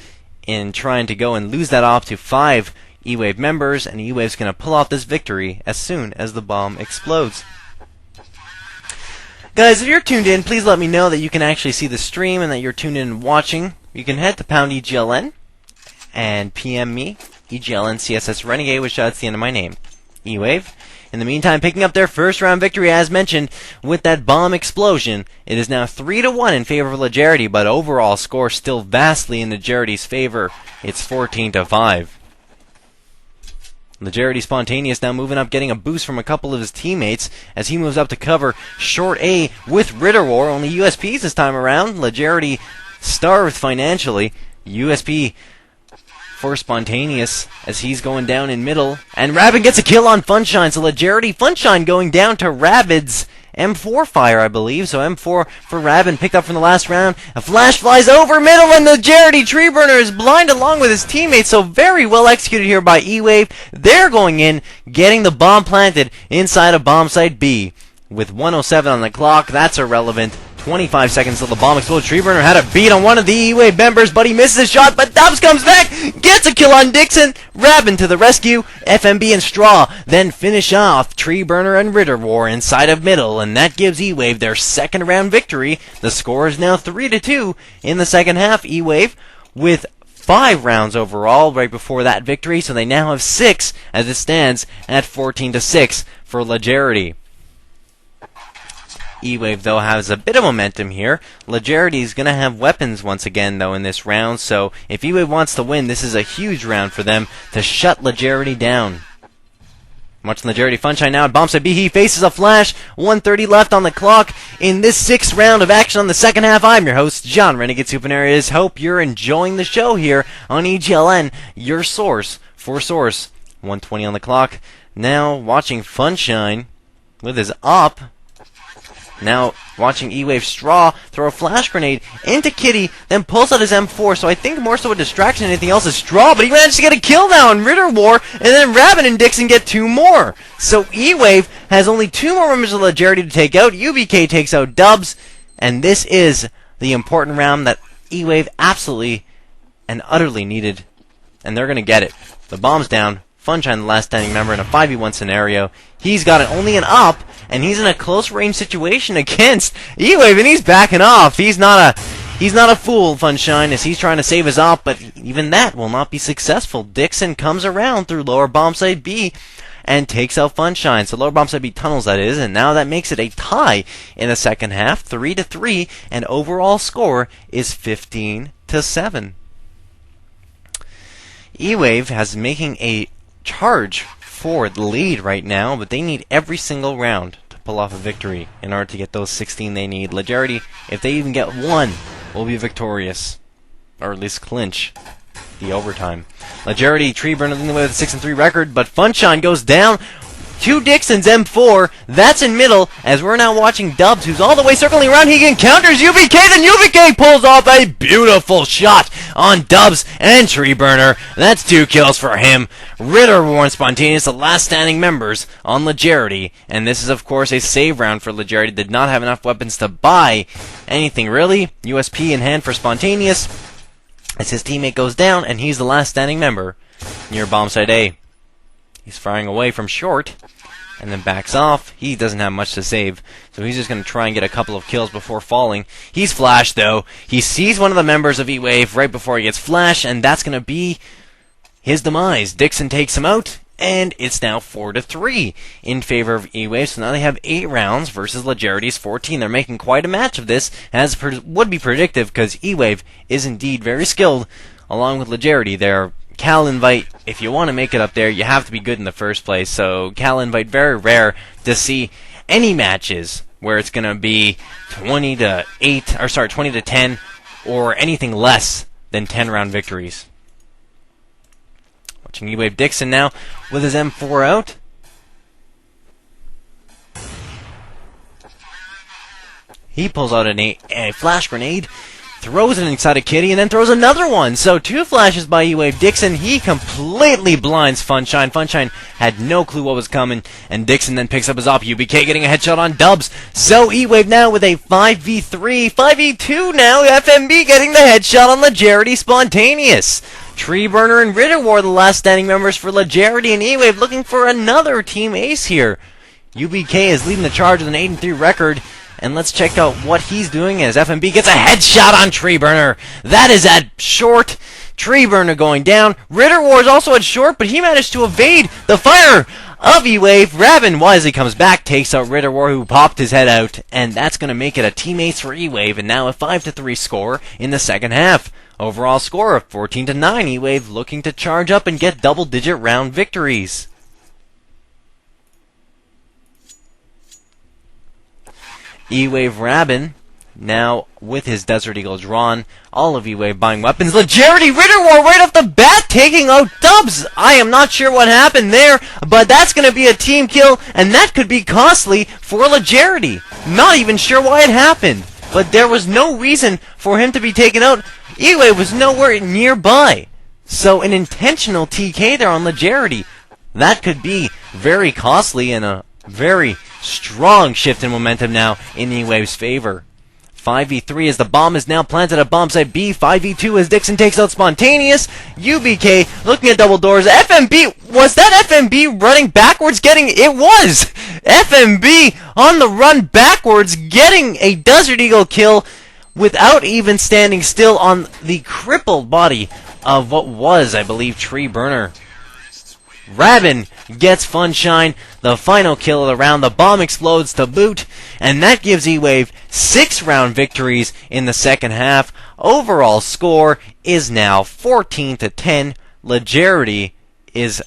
in trying to go and lose that op to 5 E-Wave members, and E-Wave's going to pull off this victory as soon as the bomb explodes. Guys, if you're tuned in, please let me know that you can actually see the stream and that you're tuned in and watching. You can head to #EGLN and PM me, EGLN CSS Renegade, which that's the end of my name, E-Wave. In the meantime, picking up their first round victory, as mentioned, with that bomb explosion. It is now 3-1 in favor of Legerity, but overall score still vastly in Legerity's favor. It's 14-5. Legerity Spontaneous now moving up, getting a boost from a couple of his teammates as he moves up to cover short A with Ritter War. Only USPs this time around. Legerity starved financially. USP for Spontaneous as he's going down in middle. And Rabid gets a kill on Funshine. So Legerity Funshine going down to Rabid's M4 fire, I believe. So M4 for Rabid picked up from the last round. A flash flies over middle, and Legerity Treeburner is blind along with his teammates. So very well executed here by E-Wave. They're going in, getting the bomb planted inside of bomb site B. With 1:07 on the clock, that's irrelevant. 25 seconds till the bomb explodes. Treeburner had a beat on one of the E-Wave members, but he misses his shot, but Dubs comes back, gets a kill on Dixon. Rabin to the rescue. FMB and Straw then finish off Treeburner and Ritter War inside of middle, and that gives E-Wave their second round victory. The score is now 3-2 in the second half. E-Wave with 5 rounds overall right before that victory, so they now have 6 as it stands at 14-6 for Legerity. E-Wave, though, has a bit of momentum here. Legerity is going to have weapons once again, though, in this round, so if E-Wave wants to win, this is a huge round for them to shut Legerity down. Watching Legerity Funshine now at bomb site B. He faces a flash. 1:30 left on the clock in this 6th round of action on the second half. I'm your host, John Renegade Supernarius. Hope you're enjoying the show here on EGLN, your source for Source. 1:20 on the clock. Now watching Funshine with his op. Now watching E-Wave Straw throw a flash grenade into Kitty, then pulls out his M4, so I think more so a distraction than anything else is Straw, but he managed to get a kill now in Ritter War, and then Rabin and Dixon get 2 more. So E-Wave has only 2 more members of Legerity to take out. UBK takes out Dubs, and this is the important round that E-Wave absolutely and utterly needed, and they're going to get it. The bomb's down. Funshine, the last standing member in a 5v1 scenario. He's got only an up, and he's in a close range situation against E-Wave, and he's backing off. He's not a fool, Funshine, as he's trying to save his op, but even that will not be successful. Dixon comes around through lower bomb site B and takes out Funshine. So lower bomb site B tunnels, that is, and now that makes it a tie in the second half, 3-3, and overall score is 15-7. E-Wave has making a charge for the lead right now, but they need every single round to pull off a victory in order to get those 16 they need. Legerity, if they even get one, will be victorious. Or at least clinch the overtime. Legerity, Treeburner leading the way with a 6-3 record, but Funshine goes down to Dixon's M4. That's in middle, as we're now watching Dubs, who's all the way circling around. He encounters UVK, then UVK pulls off a beautiful shot on Dubs and Treeburner. That's 2 kills for him. Ritter, Warren Spontaneous, the last standing members on Legerity, and this is of course a save round for Legerity. Did not have enough weapons to buy anything really. USP in hand for Spontaneous, as his teammate goes down, and he's the last standing member near bombsite A. He's firing away from short, and then backs off. He doesn't have much to save, so he's just going to try and get a couple of kills before falling. He's flashed, though. He sees one of the members of E-Wave right before he gets flashed, and that's going to be his demise. Dixon takes him out, and it's now 4-3 in favor of E-Wave. So now they have 8 rounds versus Legerity's 14. They're making quite a match of this, as would be predictive, because E-Wave is indeed very skilled, along with Legerity. They're CAL Invite, if you want to make it up there, you have to be good in the first place. So CAL Invite, very rare to see any matches where it's going to be 20-10, or anything less than 10-round victories. Watching E-Wave Dixon now with his M4 out. He pulls out a flash grenade, throws it inside a kitty, and then throws another one. So 2 flashes by E-Wave Dixon. He completely blinds Funshine. Funshine had no clue what was coming, and Dixon then picks up his op. UBK getting a headshot on Dubs. So E-Wave now with a 5v3, 5v2 now. FMB getting the headshot on Legerity. Spontaneous. Treeburner and Ritter War, the last standing members for Legerity, and E-Wave looking for another team ace here. UBK is leading the charge with an 8-3 record. And let's check out what he's doing as FMB gets a headshot on Treeburner. That is at short. Treeburner going down. Ritter War is also at short, but he managed to evade the fire of E-Wave. Rabin wisely comes back, takes out Ritter War, who popped his head out, and that's going to make it a team ace for E-Wave, and now a 5-3 score in the second half. Overall score of 14-9. E-Wave looking to charge up and get double-digit round victories. E-Wave Rabin, now with his Desert Eagle drawn, all of E-Wave buying weapons. Legerity, Ritter War right off the bat, taking out Dubs. I am not sure what happened there, but that's going to be a team kill, and that could be costly for Legerity. Not even sure why it happened, but there was no reason for him to be taken out. E-Wave was nowhere nearby, so an intentional TK there on Legerity. That could be very costly and a very strong shift in momentum now in E-Wave's favor. 5v3 as the bomb is now planted at bombsite B. 5v2 as Dixon takes out Spontaneous. UBK looking at double doors. FMB, was that FMB running backwards getting, it was! FMB on the run backwards getting a Desert Eagle kill without even standing still on the crippled body of what was, I believe, Treeburner. Rabin gets Funshine, the final kill of the round. The bomb explodes to boot, and that gives E-Wave 6-round victories in the second half. Overall score is now 14-10. Legerity is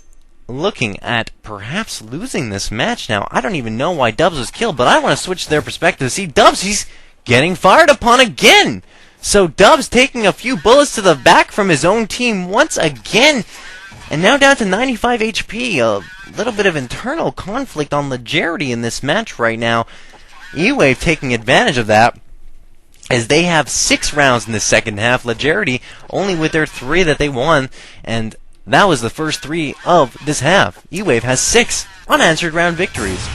looking at perhaps losing this match now. I don't even know why Dubs was killed, but I want to switch their perspective. See, Dubs, he's getting fired upon again. So Dubs taking a few bullets to the back from his own team once again. And now down to 95 HP. A little bit of internal conflict on Legerity in this match right now. E-Wave taking advantage of that, as they have 6 rounds in the second half. Legerity only with their 3 that they won, and that was the first 3 of this half. E-Wave has 6 unanswered round victories.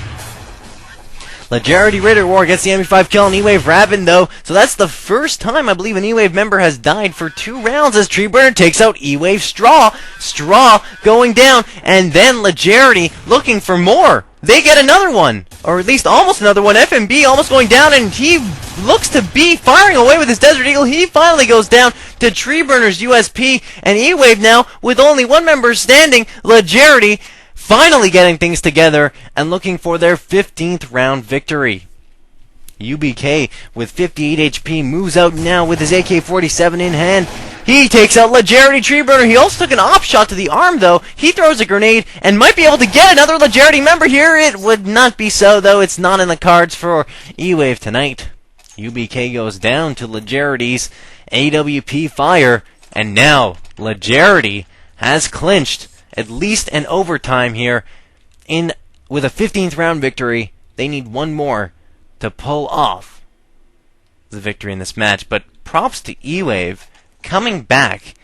Legerity Ritter War gets the MP5 kill on E-Wave Rabin, though, so that's the first time I believe an E-Wave member has died for 2 rounds as Treeburner takes out E-Wave Straw. Straw going down, and then Legerity looking for more. They get another one, or at least almost another one. FMB almost going down, and he looks to be firing away with his Desert Eagle. He finally goes down to Treeburner's USP, and E-Wave now with only 1 member standing. Legerity finally getting things together and looking for their 15th round victory. UBK with 58 HP moves out now with his AK-47 in hand. He takes out Legerity Treeburner. He also took an op shot to the arm, though. He throws a grenade and might be able to get another Legerity member here. It would not be so, though. It's not in the cards for E-Wave tonight. UBK goes down to Legerity's AWP fire, and now Legerity has clinched at least an overtime here with a 15th round victory. They need one more to pull off the victory in this match, but props to E-Wave coming back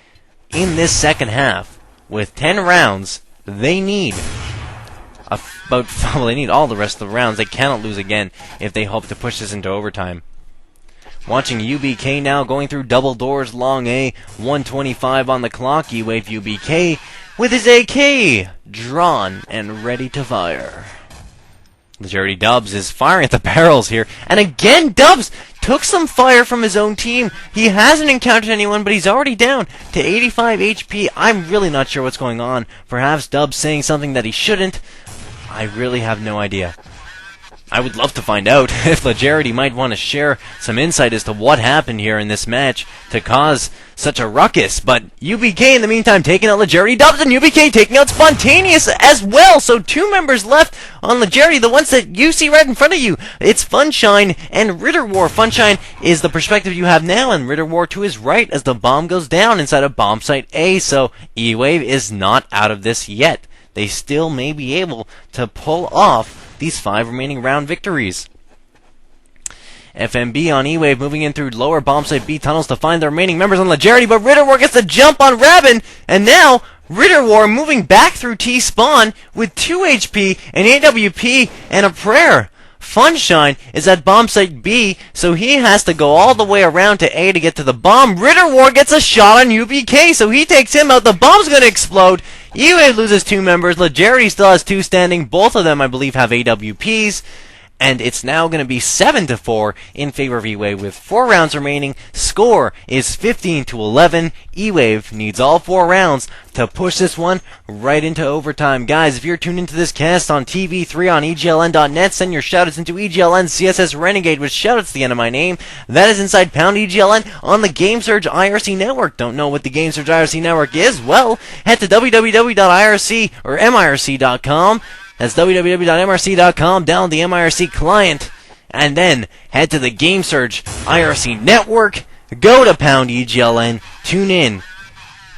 in this second half with 10 rounds. They need they need all the rest of the rounds. They cannot lose again if they hope to push this into overtime. Watching UBK now going through double doors, long A, 125 on the clock. E-Wave UBK with his AK drawn and ready to fire. Legerity Dubs is firing at the barrels here. And again, Dubs took some fire from his own team. He hasn't encountered anyone, but he's already down to 85 HP. I'm really not sure what's going on. Perhaps Dubs saying something that he shouldn't. I really have no idea. I would love to find out if Legerity might want to share some insight as to what happened here in this match to cause such a ruckus. But UBK in the meantime taking out Legerity Dubs, and UBK taking out Spontaneous as well. So 2 members left on Legerity, the ones that you see right in front of you. It's Funshine and Ritter War. Funshine is the perspective you have now, and Ritter War to his right as the bomb goes down inside of bomb site A. So E-Wave is not out of this yet. They still may be able to pull off these 5 remaining round victories. FMB on E-Wave moving in through lower bomb site B tunnels to find the remaining members on Legerity, but Ritter War gets the jump on Rabin, and now Ritter War moving back through T-Spawn with 2 HP, an AWP, and a prayer. Funshine is at bomb site B, so he has to go all the way around to A to get to the bomb. Ritter War gets a shot on UBK, so he takes him out. The bomb's going to explode. E-Wave loses 2 members. Legerity still has 2 standing. Both of them, I believe, have AWPs. And it's now going to be 7-4 in favor of E-Wave with 4 rounds remaining. Score is 15-11. E-Wave needs all 4 rounds to push this one right into overtime. Guys, if you're tuned into this cast on TV3 on EGLN.net, send your shoutouts into EGLN CSS Renegade with shoutouts at the end of my name. That is inside Pound EGLN on the GameSurge IRC network. Don't know what the GameSurge IRC network is? Well, head to www.irc or mirc.com. That's www.mrc.com, download the MIRC client, and then head to the GameSurge IRC network, go to Pound EGLN, tune in,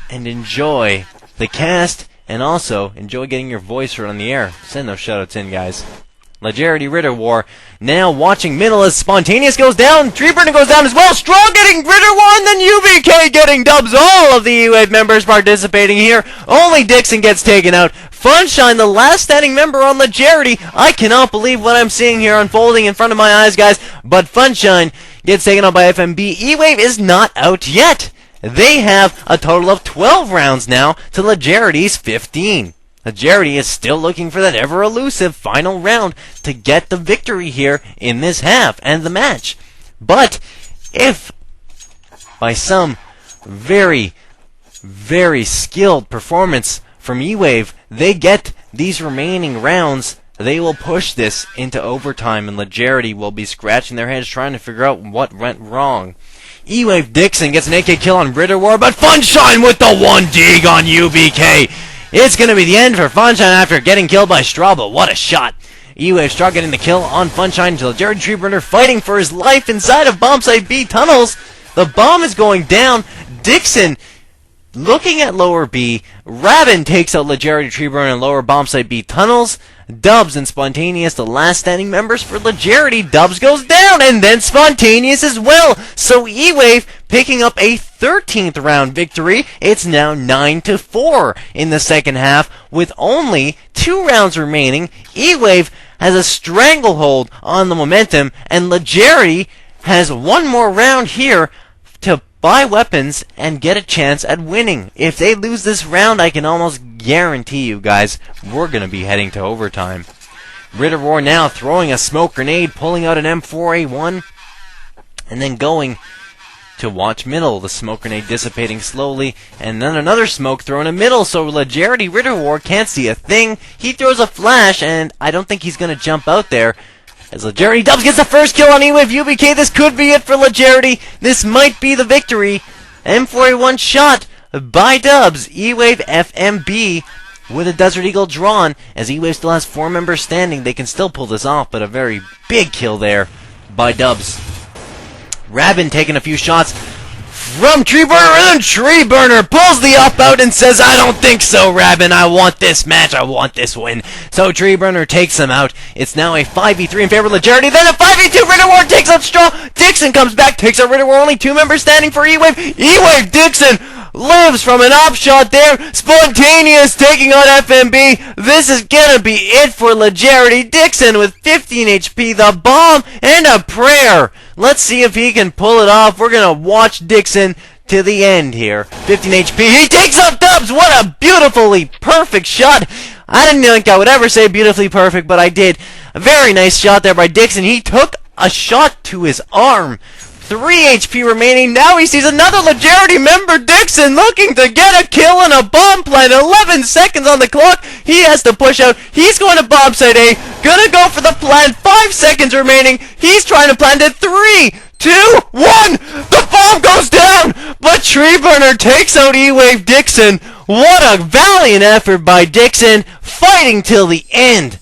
and enjoy the cast, and also enjoy getting your voice heard on the air. Send those shoutouts in, guys. Legerity Ritter War now watching middle as Spontaneous goes down, Treeburner goes down as well, Strong getting Ritter War, and then UBK getting Dubs. All of the E-Wave members participating here. Only Dixon gets taken out. Funshine, the last standing member on Legerity. I cannot believe what I'm seeing here unfolding in front of my eyes, guys. But Funshine gets taken out by FMB. E-Wave is not out yet. They have a total of 12 rounds now to Legerity's 15. Legerity is still looking for that ever-elusive final round to get the victory here in this half and the match. But if, by some very, very skilled performance from E-Wave, they get these remaining rounds, they will push this into overtime, and Legerity will be scratching their heads trying to figure out what went wrong. E-Wave Dixon gets an AK kill on Ritter War, but Funshine with the 1 dig on UBK. It's going to be the end for Funshine after getting killed by Straw, but what a shot. E-Wave Straw getting the kill on Funshine until Legerity Treeburner fighting for his life inside of bomb site B tunnels. The bomb is going down. Dixon looking at lower B. Rabin takes out Legerity Treeburner in lower bomb site B tunnels. Dubs and Spontaneous, the last standing members for Legerity. Dubs goes down, and then Spontaneous as well. So E-Wave picking up a 13th round victory. It's now 9-4 in the second half with only 2 rounds remaining. E-Wave has a stranglehold on the momentum, and Legerity has 1 more round here to buy weapons and get a chance at winning. If they lose this round, I can almost guarantee you guys we're going to be heading to overtime. Ritter War now throwing a smoke grenade, pulling out an M4A1, and then going to watch middle. The smoke grenade dissipating slowly, and then another smoke thrown in middle, so Legerity Ritter War can't see a thing. He throws a flash, and I don't think he's going to jump out there. As Legerity Dubs gets the first kill on E-Wave UBK, this could be it for Legerity. This might be the victory. M41 shot by Dubs. E-Wave FMB with a Desert Eagle drawn. As E-Wave still has 4 members standing, they can still pull this off, but a very big kill there by Dubs. Rabin taking a few shots from Tree Burner, and then Tree Burner pulls the up out and says, I don't think so, Rabin. I want this match. I want this win. So Tree Burner takes him out. It's now a 5v3 in favor of Legerity. Then a 5v2. Ritter War takes out Straw. Dixon comes back, takes out Ritter War. Only 2 members standing for E-Wave. E-Wave Dixon lives from an op shot there. Spontaneous taking on FMB. This is gonna be it for Legerity. Dixon with 15 HP, the bomb, and a prayer. Let's see if he can pull it off. We're gonna watch Dixon to the end here. 15 HP. He takes out Dubs. What a beautifully perfect shot. I didn't think I would ever say beautifully perfect, but I did. A very nice shot there by Dixon. He took a shot to his arm. 3 HP remaining. Now he sees another Legerity member, Dixon, looking to get a kill and a bomb plant. 11 seconds on the clock. He has to push out. He's going to bomb site A. Gonna go for the plant. 5 seconds remaining. He's trying to plant it. 3, 2, 1. The bomb goes down. But Tree Burner takes out E-Wave Dixon. What a valiant effort by Dixon. Fighting till the end.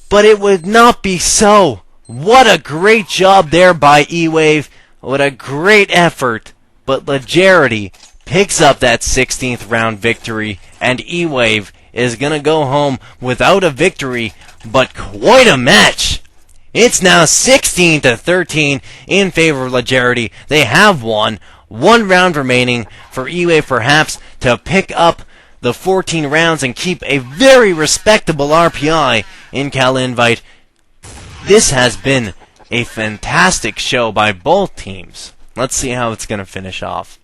But it would not be so. What a great job there by E-Wave. What a great effort, but Legerity picks up that 16th round victory, and E-Wave is going to go home without a victory, but quite a match. It's now 16-13 in favor of Legerity. They have won. 1 round remaining for E-Wave perhaps to pick up the 14 rounds and keep a very respectable RPI in CAL Invite. This has been a fantastic show by both teams. Let's see how it's going to finish off.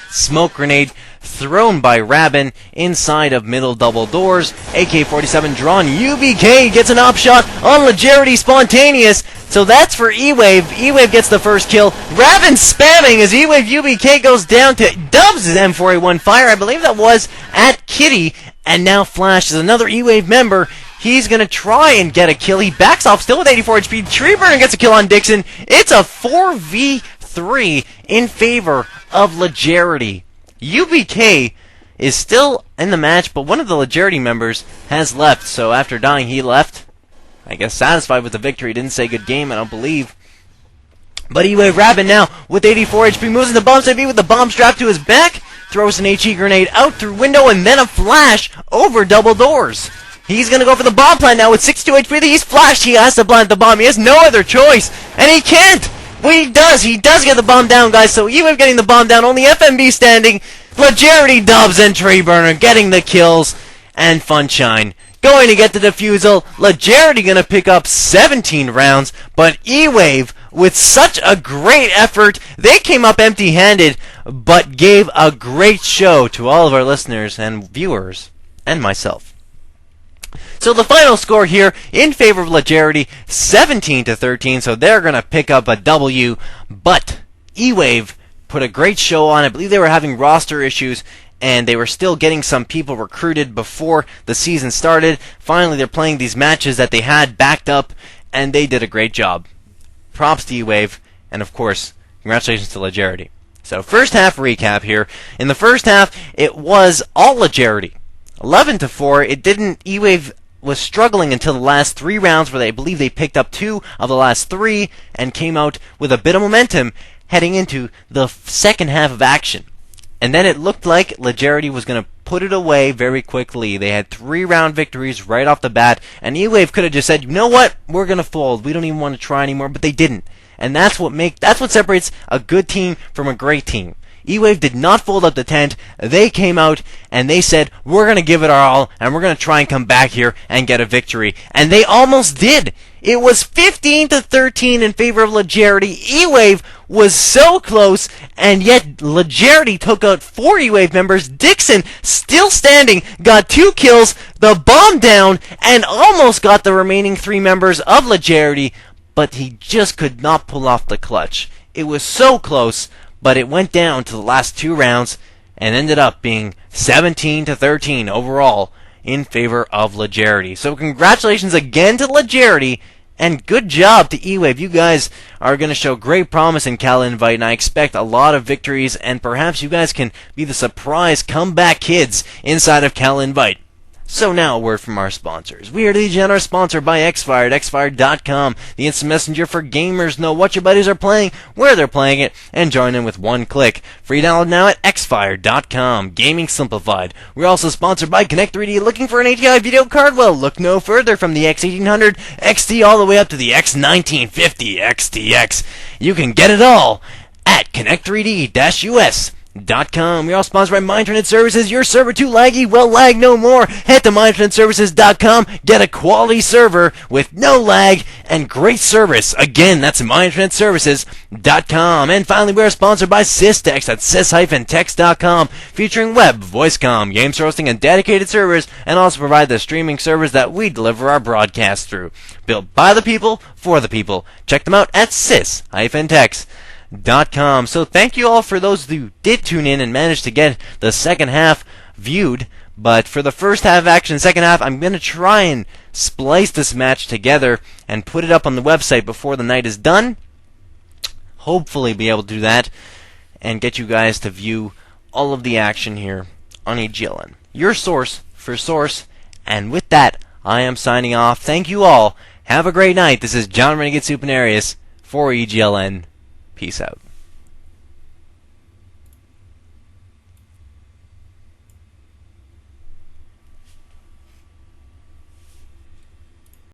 Smoke grenade thrown by Rabin inside of middle double doors. AK-47 drawn. UBK gets an op shot on Legerity. Spontaneous. So that's for E-Wave. E-Wave gets the first kill. Rabin spamming as E-Wave UBK goes down to Dubs' M4A1 fire. I believe that was at Kitty. And now Flash is another E-Wave member. He's going to try and get a kill. He backs off still with 84 HP. Tree Burner gets a kill on Dixon. It's a 4v3 in favor of Legerity. UBK is still in the match, but one of the Legerity members has left. So after dying, he left. I guess satisfied with the victory. Didn't say good game, I don't believe. But E-Wave Rabin now with 84 HP moves into bomb site B with the bomb strapped to his back. Throws an HE grenade out through window and then a flash over double doors. He's going to go for the bomb plant now with 62 HP. He's flashed. He has to plant the bomb. He has no other choice. And he can't. Well, he does. He does get the bomb down, guys. So even getting the bomb down, only FMB standing. Legerity, Dubs, and Tree Burner getting the kills. And Funshine going to get the defusal. Legerity going to pick up 17 rounds. But E-Wave, with such a great effort, they came up empty-handed, but gave a great show to all of our listeners and viewers and myself. So the final score here in favor of Legerity, 17-13, so they're going to pick up a W, but E-Wave put a great show on. I believe they were having roster issues, and they were still getting some people recruited before the season started. Finally, they're playing these matches that they had backed up, and they did a great job. Props to E-Wave, and of course, congratulations to Legerity. So first half recap here. In the first half, it was all Legerity. 11-4, E-Wave was struggling until the last 3 rounds where I believe they picked up 2 of the last 3 and came out with a bit of momentum heading into the second half of action. And then it looked like Legerity was going to put it away very quickly. They had 3-round victories right off the bat, and E-Wave could have just said, you know what, we're going to fold. We don't even want to try anymore, but they didn't. And that's what separates a good team from a great team. E-Wave did not fold up the tent. They came out and they said, we're going to give it our all and we're going to try and come back here and get a victory. And they almost did. It was 15-13 in favor of Legerity. E-Wave was so close, and yet Legerity took out 4 E-Wave members. Dixon, still standing, got 2 kills, the bomb down, and almost got the remaining 3 members of Legerity, but he just could not pull off the clutch. It was so close, but it went down to the last 2 rounds and ended up being 17-13 overall in favor of Legerity. So congratulations again to Legerity, And good job to eWave. You guys are going to show great promise in CAL Invite, and I expect a lot of victories, and perhaps you guys can be the surprise comeback kids inside of CAL Invite. So now a word from our sponsors. We are the generous sponsored by Xfired, xfired.com, the instant messenger for gamers. Know what your buddies are playing, where they're playing it, and join in with one click. Free download now at xfired.com. Gaming simplified. We're also sponsored by Connect3D. Looking for an ATI video card? Well, look no further. From the X1800 XT all the way up to the X1950 XTX. You can get it all at Connect3D-US.com. We're all sponsored by My Internet Services. Your server too laggy? Well, lag no more. Head to myinternetservices.com. Get a quality server with no lag and great service. Again, that's myinternetservices.com. And finally, we're sponsored by Systex. That's sys-text.com, featuring web, voice comm, games hosting, and dedicated servers, and also provide the streaming servers that we deliver our broadcast through. Built by the people, for the people. Check them out at sys-text.com. So thank you all for those who did tune in and managed to get the second half viewed. But for the first half of action, second half, I'm going to try and splice this match together and put it up on the website before the night is done. Hopefully be able to do that and get you guys to view all of the action here on EGLN. Your source for source. And with that, I am signing off. Thank you all. Have a great night. This is John Renegade Supinarius for EGLN. Peace out.